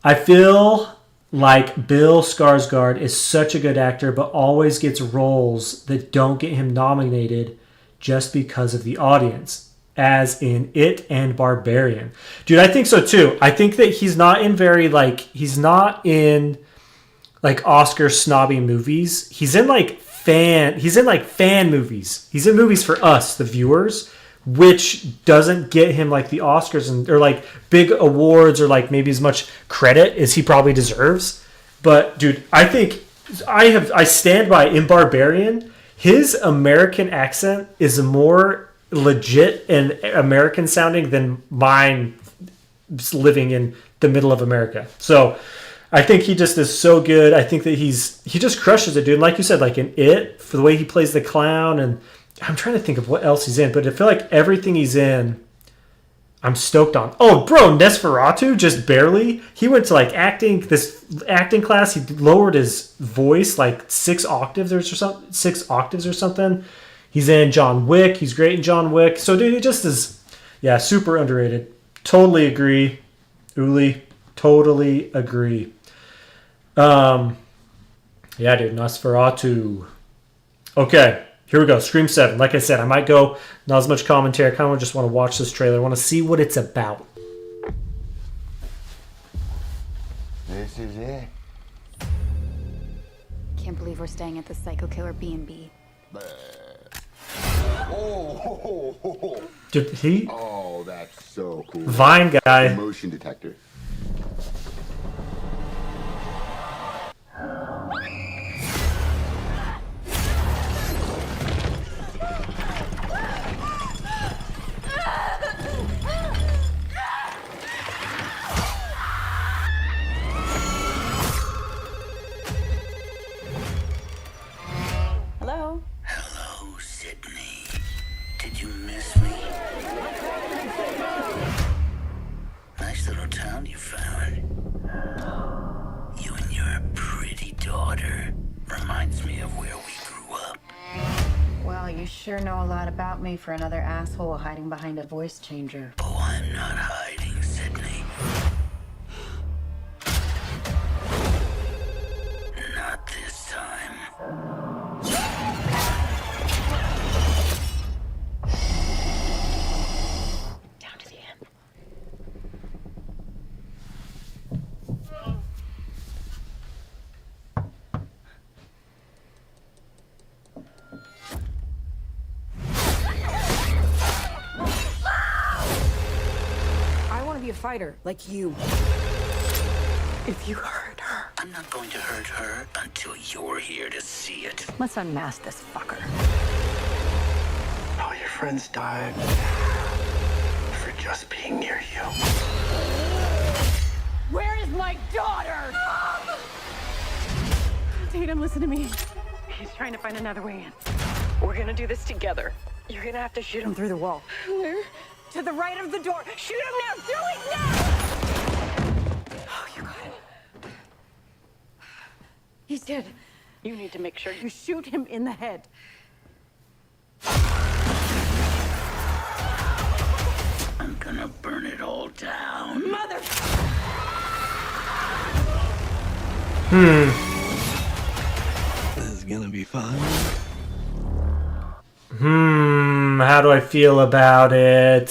I feel like Bill Skarsgård is such a good actor, but always gets roles that don't get him nominated just because of the audience, as in It and Barbarian. Dude, I think so too. I think that he's not in Oscar snobby movies. He's in fan movies. He's in movies for us, the viewers, which doesn't get him the Oscars or big awards or maybe as much credit as he probably deserves. But dude, I think I stand by in Barbarian, his American accent is more legit and American sounding than mine living in the middle of America. So I think he just is so good. I think that he just crushes it, dude. And like you said, in It, for the way he plays the clown, and I'm trying to think of what else he's in, but I feel like everything he's in, I'm stoked on. Oh, bro, Nosferatu, just barely. He went to acting class. He lowered his voice 6 octaves or something. He's in John Wick. He's great in John Wick. So, dude, he just is, super underrated. Totally agree, Uli. Totally agree. Dude, Nosferatu. Okay. Here we go, Scream 7. Like I said, I might go, not as much commentary. I kind of just want to watch this trailer. I want to see what it's about. This is it. Can't believe we're staying at the Psycho Killer B&B. Oh, Did he? Oh, that's so cool. Vine guy. Motion detector. Hello? Hello, Sydney. Did you miss me? Nice little town you found. You and your pretty daughter. Reminds me of where we grew up. Well, you sure know a lot about me for another asshole hiding behind a voice changer. Oh, I'm not hiding, Sydney. Not this time. Down to the end. I want to be a fighter, like you. If you hurt her. I'm not going to hurt her until you're here to see it. Let's unmask this fucker. All your friends died for just being near you. Where is my daughter? Tatum, listen to me. He's trying to find another way in. We're gonna do this together. You're gonna have to shoot him through the wall. Where? To the right of the door. Shoot him now! Do it now! Oh, you got it. He's dead. You need to make sure you shoot him in the head. I'm gonna burn it all down. Mother! This is gonna be fun. How do I feel about it?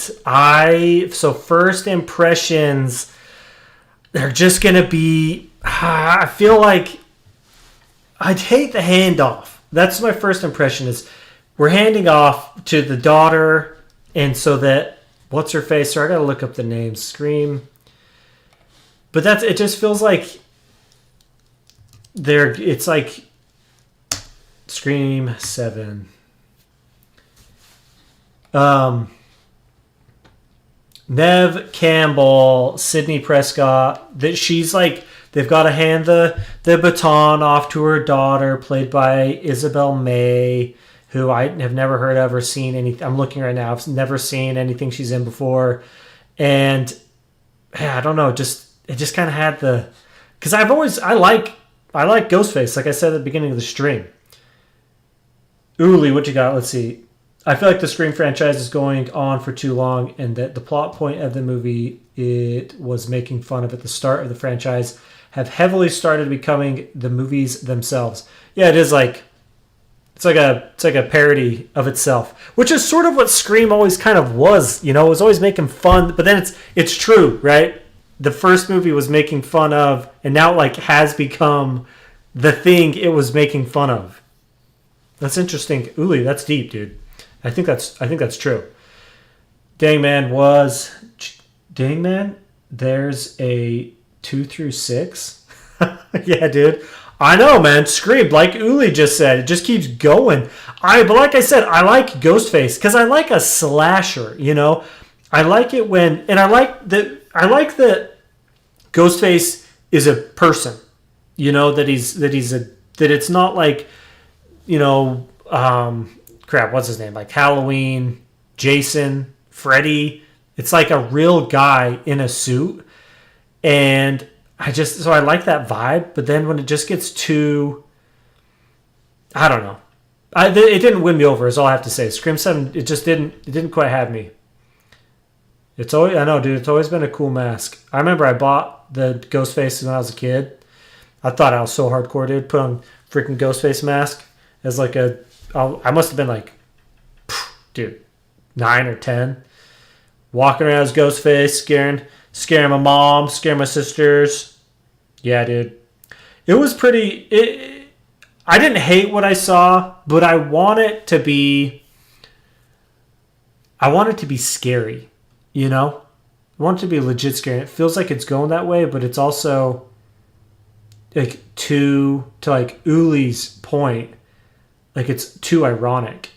So first impressions, they're just gonna be, I feel like I'd hate the handoff. That's my first impression is we're handing off to the daughter, and so that, what's her face? Sorry, I gotta look up the name. Scream. But it just feels like it's like Scream 7. Nev Campbell, Sidney Prescott, that she's like, they've got to hand the baton off to her daughter, played by Isabel May, who I have never heard of or seen anything. I'm looking right now. I've never seen anything she's in before. And I don't know, just it just kind of had the, because I like Ghostface, like I said at the beginning of the stream. Uli, what you got? Let's see. I feel like the Scream franchise is going on for too long, and that the plot point of the movie it was making fun of at the start of the franchise have heavily started becoming the movies themselves. Yeah, it is like it's like a parody of itself, which is sort of what Scream always kind of was. You know, it was always making fun, but then it's true, right? The first movie was making fun of, and now it like has become the thing it was making fun of. That's interesting. Uli, that's deep, dude. I think that's true. Dangman, there's a 2 through 6. Yeah, dude. I know, man. Scream, like Uli just said, it just keeps going. But like I said, I like Ghostface because I like a slasher, you know? I like it when, and I like that Ghostface is a person, you know, that it's not like, you know, what's his name? Like Halloween, Jason, Freddy. It's like a real guy in a suit. And I like that vibe. But then when it just gets too, I don't know. It didn't win me over is all I have to say. Scream 7, it didn't quite have me. I know, dude, it's always been a cool mask. I remember I bought the Ghostface when I was a kid. I thought I was so hardcore, dude. Put on freaking Ghostface mask as like I must have been like, dude, 9 or 10. Walking around as Ghostface, scaring my mom, scaring my sisters. Yeah, dude. It was pretty... I didn't hate what I saw, but I want it to be... scary, you know? I want it to be legit scary. It feels like it's going that way, but it's also... like, to like Uli's point... like it's too ironic.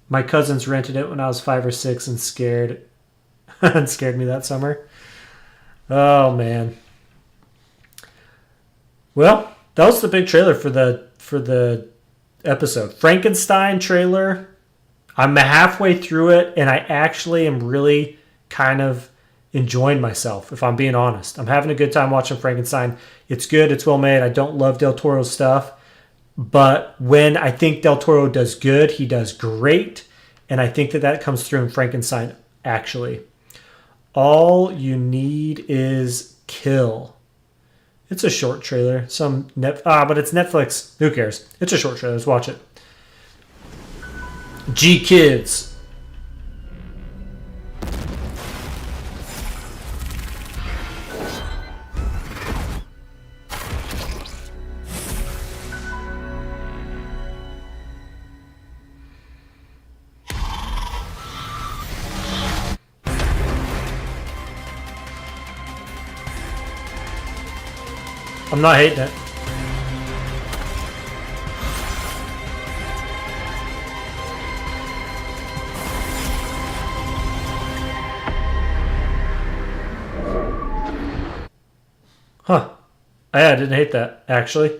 My cousins rented it when I was 5 or 6 and scared me that summer. Oh man. Well, that was the big trailer for the episode. Frankenstein trailer. I'm halfway through it and I actually am really kind of enjoying myself, if I'm being honest. I'm having a good time watching Frankenstein. It's good, it's well made. I don't love Del Toro's stuff. But when I think Del Toro does good, he does great. And I think that comes through in Frankenstein, actually. All You Need Is Kill. It's a short trailer. But it's Netflix. Who cares? It's a short trailer. Let's watch it. G Kids. I'm not hating it. Huh. I didn't hate that, actually.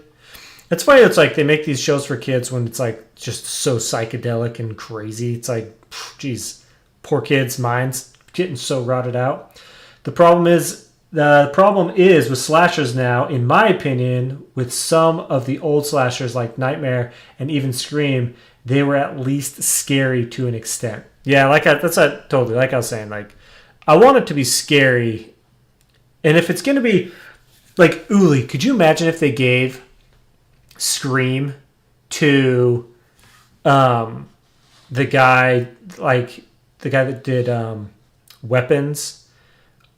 It's funny, it's like they make these shows for kids when it's like just so psychedelic and crazy. It's like, geez, poor kids' minds getting so rotted out. The problem is with slashers now, in my opinion, with some of the old slashers like Nightmare and even Scream, they were at least scary to an extent. Yeah, totally, like I was saying, like, I want it to be scary. And if it's going to be, like, Uli, could you imagine if they gave Scream to the guy that did Weapons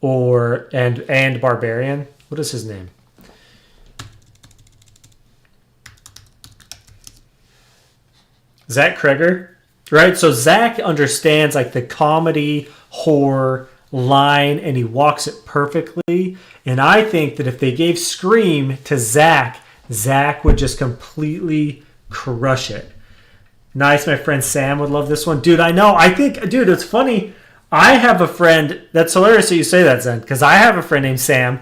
and Barbarian? What is his name? Zach Kreger, right? So Zach understands like the comedy horror line and he walks it perfectly. And I think that if they gave Scream to Zach would just completely crush it. Nice, my friend Sam would love this one. Dude, I know. I think, dude, it's funny. I have a friend, that's hilarious that you say that, Zen, because I have a friend named Sam,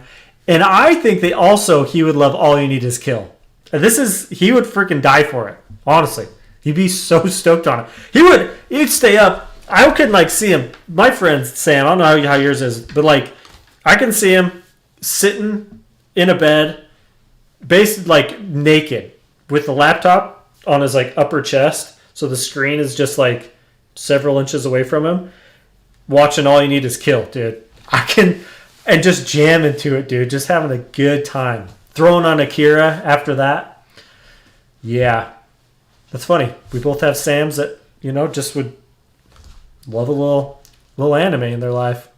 and I think he would love All You Need Is Kill. He would freaking die for it, honestly. He'd be so stoked on it. He'd stay up. I couldn't, like, see him. My friend Sam, I don't know how yours is, but, like, I can see him sitting in a bed, basically like naked, with the laptop on his like upper chest, so the screen is just like several inches away from him, watching All You Need Is Kill, dude. And just jam into it, dude. Just having a good time. Throwing on Akira after that. Yeah. That's funny. We both have Sams that, just would love a little anime in their life.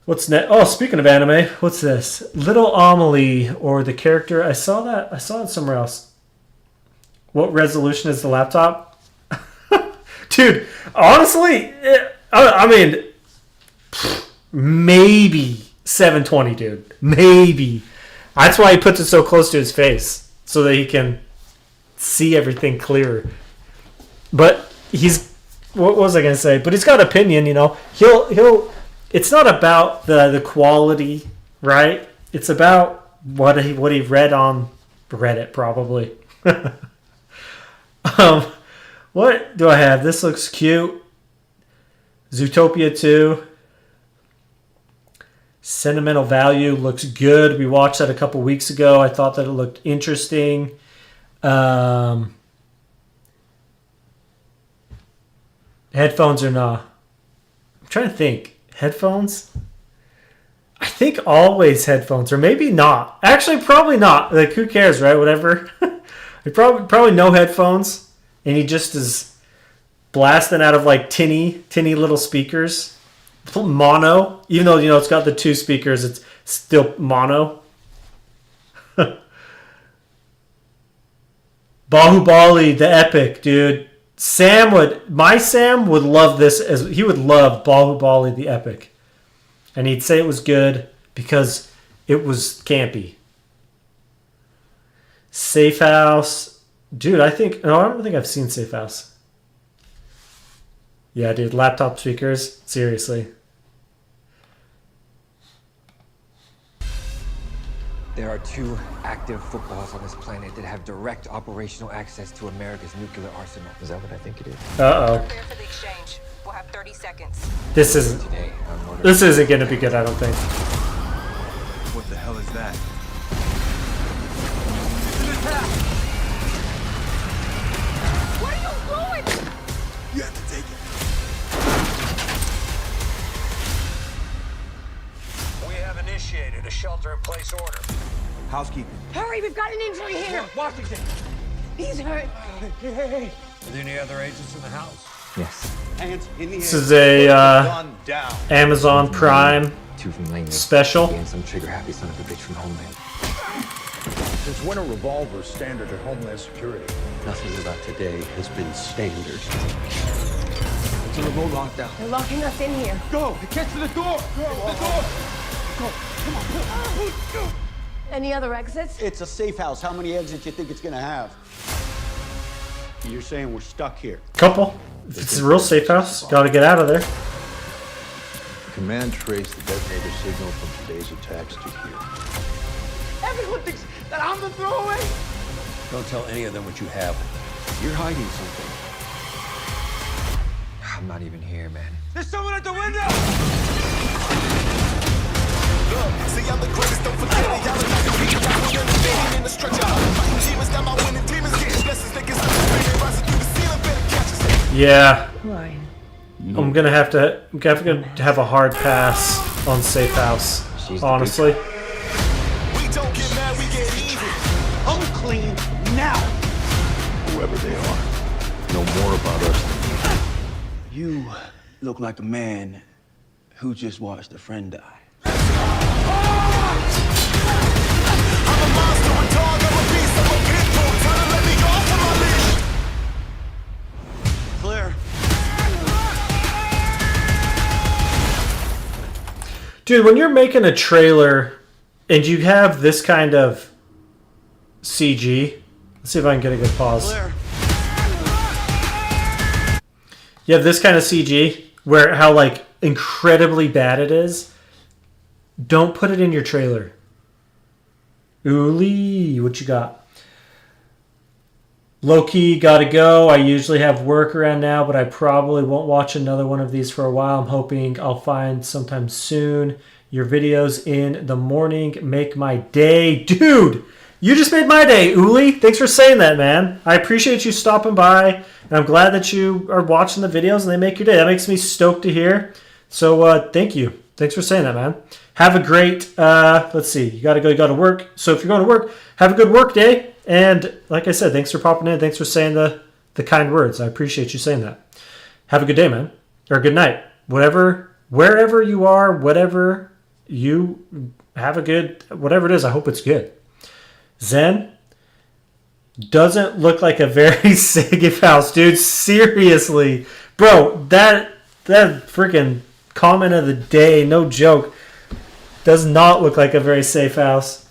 What's next? Oh, speaking of anime, what's this? Little Amelie, or the character. I saw it somewhere else. What resolution is the laptop? Dude, honestly, I mean, maybe 720, dude. Maybe. That's why he puts it so close to his face, so that he can see everything clearer. But what was I gonna say? But he's got opinion, He'll. It's not about the quality, right? It's about what he read on Reddit, probably. What do I have? This looks cute. Zootopia 2. Sentimental Value looks good. We watched that a couple weeks ago. I thought that it looked interesting. Headphones or not? I'm trying to think. Headphones? I think always headphones, or maybe not. Actually, probably not. Like, who cares, right? Whatever. probably no headphones, and he just is blasting out of like tinny little speakers. Mono, even though it's got the two speakers, it's still mono. Bahubali, the epic, dude. My Sam would love this, as he would love Bahubali the epic, and he'd say it was good because it was campy. Safe House, dude. I don't think I've seen Safe House. Yeah, dude. Laptop speakers, seriously. There are 2 active footballs on this planet that have direct operational access to America's nuclear arsenal. Is that what I think it is? Uh-oh. Prepare for the exchange. We'll have 30 seconds. This isn't going to be good, I don't think. What the hell is that? What are you doing? You have to take it. We have initiated a shelter-in-place order. Housekeeping. Hurry, we've got an injury here. Washington. He's hurt. Hey. Are there any other agents in the house? Yes. Hands in the air. This is a Amazon Prime 2 from Langley. special. And some trigger-happy son of a bitch from Homeland. Since when are revolvers standard at Homeland Security? Nothing about today has been standard. It's a remote lockdown. They're locking us in here. Go! Get to the door! Go! The door! Go! Come on! Go! Any other exits? It's a safe house. How many exits you think it's gonna have? You're saying we're stuck here? Couple. If it's a real safe house, gotta get out of there. Command traced the detonator signal from today's attacks to here. Everyone thinks that I'm the throwaway! Don't tell any of them what you have. You're hiding something. I'm not even here, man. There's someone at the window! See, I'm the greatest, don't forget it. Y'all are not the people, y'all in the structure. Fighting demons, got my winning demons, getting blessings, niggas, I'm rising through the ceiling, better catch us. Yeah. Why? I'm gonna have to have a hard pass on Safe House, honestly. We don't get mad, we get even. I'm clean now! Whoever they are, know more about us than you. You look like a man who just watched a friend die. Clear. Dude, when you're making a trailer and you have this kind of CG, let's see if I can get a good pause. Clear. You have this kind of CG where how like incredibly bad it is. Don't put it in your trailer. Ooh, what you got? Low-key, gotta go. I usually have work around now, but I probably won't watch another one of these for a while. I'm hoping I'll find sometime soon. Your videos in the morning make my day. Dude, you just made my day, Uli. Thanks for saying that, man. I appreciate you stopping by, and I'm glad that you are watching the videos and they make your day. That makes me stoked to hear. So thank you. Thanks for saying that, man. Have a great, let's see, you got to go, you got to work. So if you're going to work, have a good work day. And like I said, thanks for popping in. Thanks for saying the kind words. I appreciate you saying that. Have a good day, man. Or good night. Whatever, wherever you are, whatever you have a good, whatever it is, I hope it's good. Zen doesn't look like a very safe house, dude. Seriously. Bro, that freaking comment of the day, no joke, does not look like a very safe house.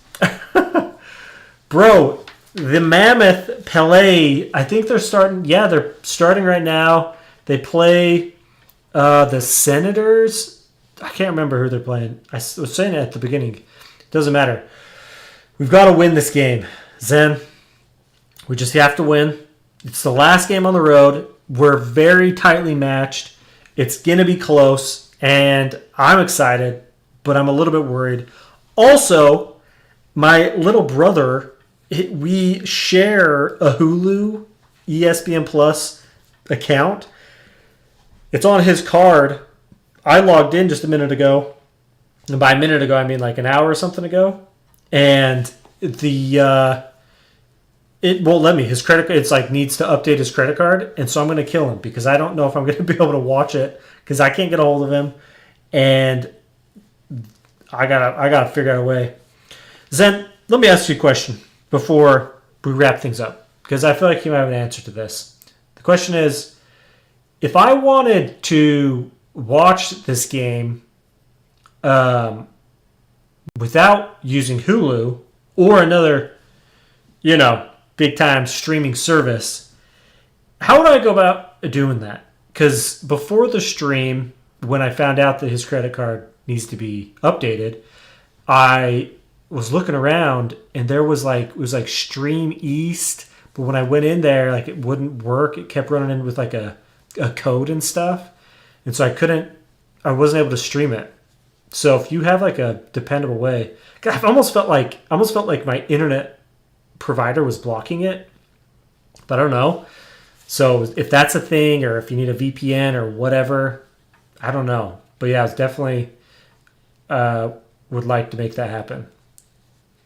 Bro, the Mammoth Pelé, I think they're starting, yeah, they're starting right now. They play the Senators. I can't remember who they're playing. I was saying it at the beginning. Doesn't matter. We've got to win this game. Zen, we just have to win. It's the last game on the road. We're very tightly matched. It's going to be close, and I'm excited, but I'm a little bit worried. Also, my little brother, we share a Hulu ESPN Plus account. It's on his card. I logged in just a minute ago. And by a minute ago, I mean like an hour or something ago. And it won't let me. His credit, it's like needs to update his credit card. And so I'm going to kill him because I don't know if I'm going to be able to watch it because I can't get a hold of him. And I gotta figure out a way. Zen, let me ask you a question before we wrap things up because I feel like you might have an answer to this. The question is, if I wanted to watch this game without using Hulu or another, big time streaming service, how would I go about doing that? Because before the stream, when I found out that his credit card needs to be updated, I was looking around and there was it was like Stream East, but when I went in there, it wouldn't work. It kept running in with a code and stuff. And so I wasn't able to stream it. So if you have a dependable way, God, I almost felt like my internet provider was blocking it, but I don't know. So if that's a thing, or if you need a VPN or whatever, I don't know. But yeah, I was definitely would like to make that happen.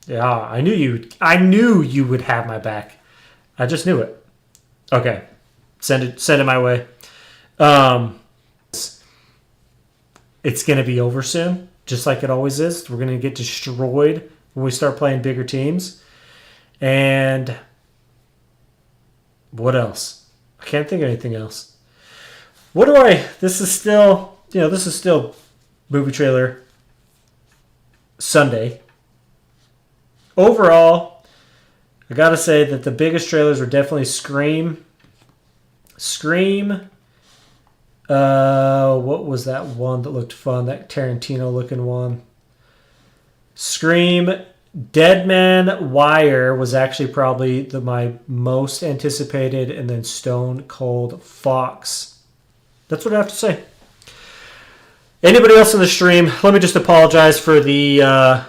Yeah, I knew you would have my back. I just knew it. Okay, send it my way. It's going to be over soon, just like it always is. We're going to get destroyed when we start playing bigger teams. And what else? I can't think of anything else. This is still movie trailer Sunday. Overall, I got to say that the biggest trailers were definitely Scream. What was that one that looked fun? That Tarantino looking one. Scream. Dead Man Wire was actually probably my most anticipated, and then Stone Cold Fox. That's what I have to say. Anybody else in the stream? Let me just apologize for the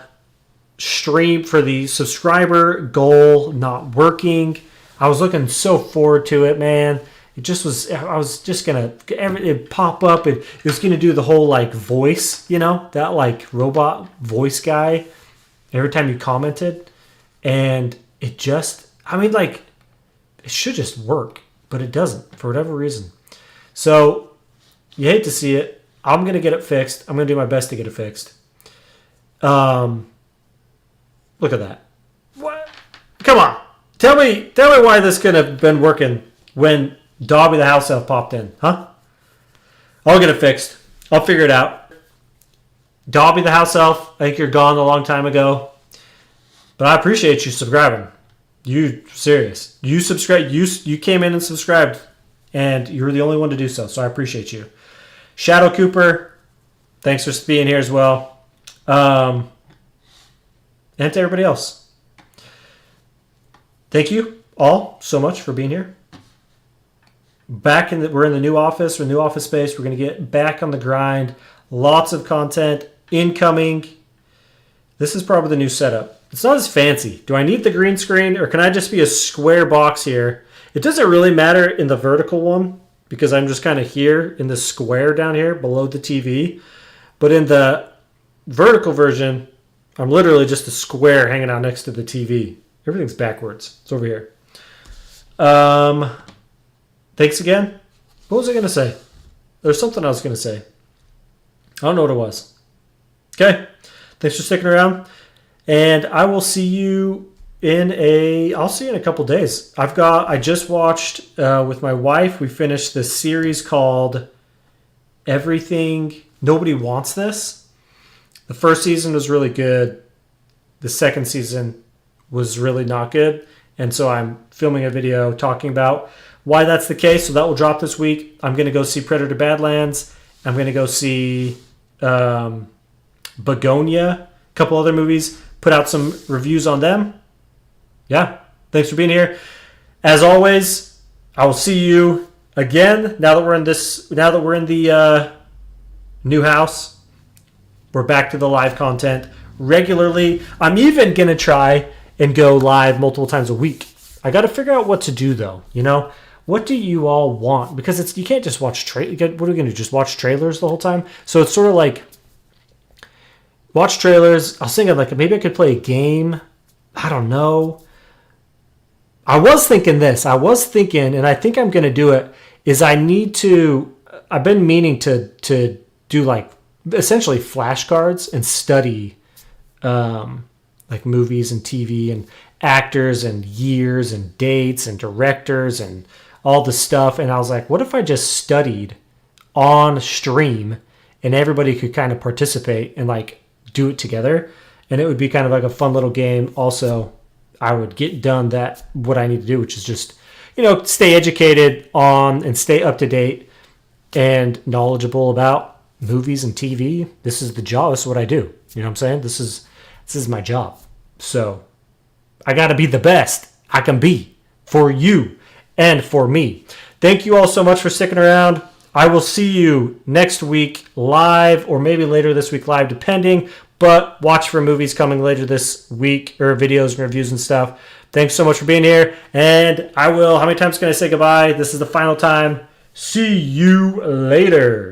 stream, for the subscriber goal not working. I was looking so forward to it, man. It just was, I was just going to, it pop up. It was going to do the whole voice, that robot voice guy every time you commented. And it just, it should just work, but it doesn't for whatever reason. So you hate to see it. I'm going to get it fixed. I'm going to do my best to get it fixed. Look at that. What? Come on. Tell me why this couldn't have been working when Dobby the house elf popped in, huh? I'll get it fixed. I'll figure it out. Dobby the house elf, I think you're gone a long time ago. But I appreciate you subscribing. You serious. You subscribe. You came in and subscribed, and you're the only one to do so. So I appreciate you. Shadow Cooper, thanks for being here as well. And to everybody else. Thank you all so much for being here. We're in the new office, or new office space. We're going to get back on the grind. Lots of content incoming. This is probably the new setup. It's not as fancy. Do I need the green screen, or can I just be a square box here? It doesn't really matter in the vertical one because I'm just kind of here in the square down here below the TV. But in the vertical version, I'm literally just a square hanging out next to the TV. Everything's backwards. It's over here. Thanks again. What was I going to say? There's something I was going to say. I don't know what it was. Okay. Thanks for sticking around. And I will see you I'll see you in a couple days. I just watched with my wife, we finished this series called Everything Nobody Wants This. The first season was really good. The second season was really not good. And so I'm filming a video talking about why that's the case. So that will drop this week. I'm going to go see Predator Badlands. I'm going to go see Begonia, a couple other movies, put out some reviews on them. Yeah, thanks for being here. As always, I will see you again. Now that we're in the new house, we're back to the live content regularly. I'm even gonna try and go live multiple times a week. I got to figure out what to do though. You know, what do you all want? Because you can't just watch what are we gonna do? Just watch trailers the whole time? So it's sort of like watch trailers. I was thinking like maybe I could play a game. I don't know. I was thinking, and I think I'm going to do it, is I've been meaning to do like essentially flashcards and study like movies and TV and actors and years and dates and directors and all the stuff. And I was like, what if I just studied on stream and everybody could kind of participate and like do it together? And it would be kind of like a fun little game. Also, I would get done what I need to do, which is just, stay educated on and stay up to date and knowledgeable about movies and TV. This is the job. This is what I do. You know what I'm saying? This is my job. So I got to be the best I can be for you and for me. Thank you all so much for sticking around. I will see you next week live, or maybe later this week live, depending. But watch for movies coming later this week, or videos and reviews and stuff. Thanks so much for being here. And how many times can I say goodbye? This is the final time. See you later.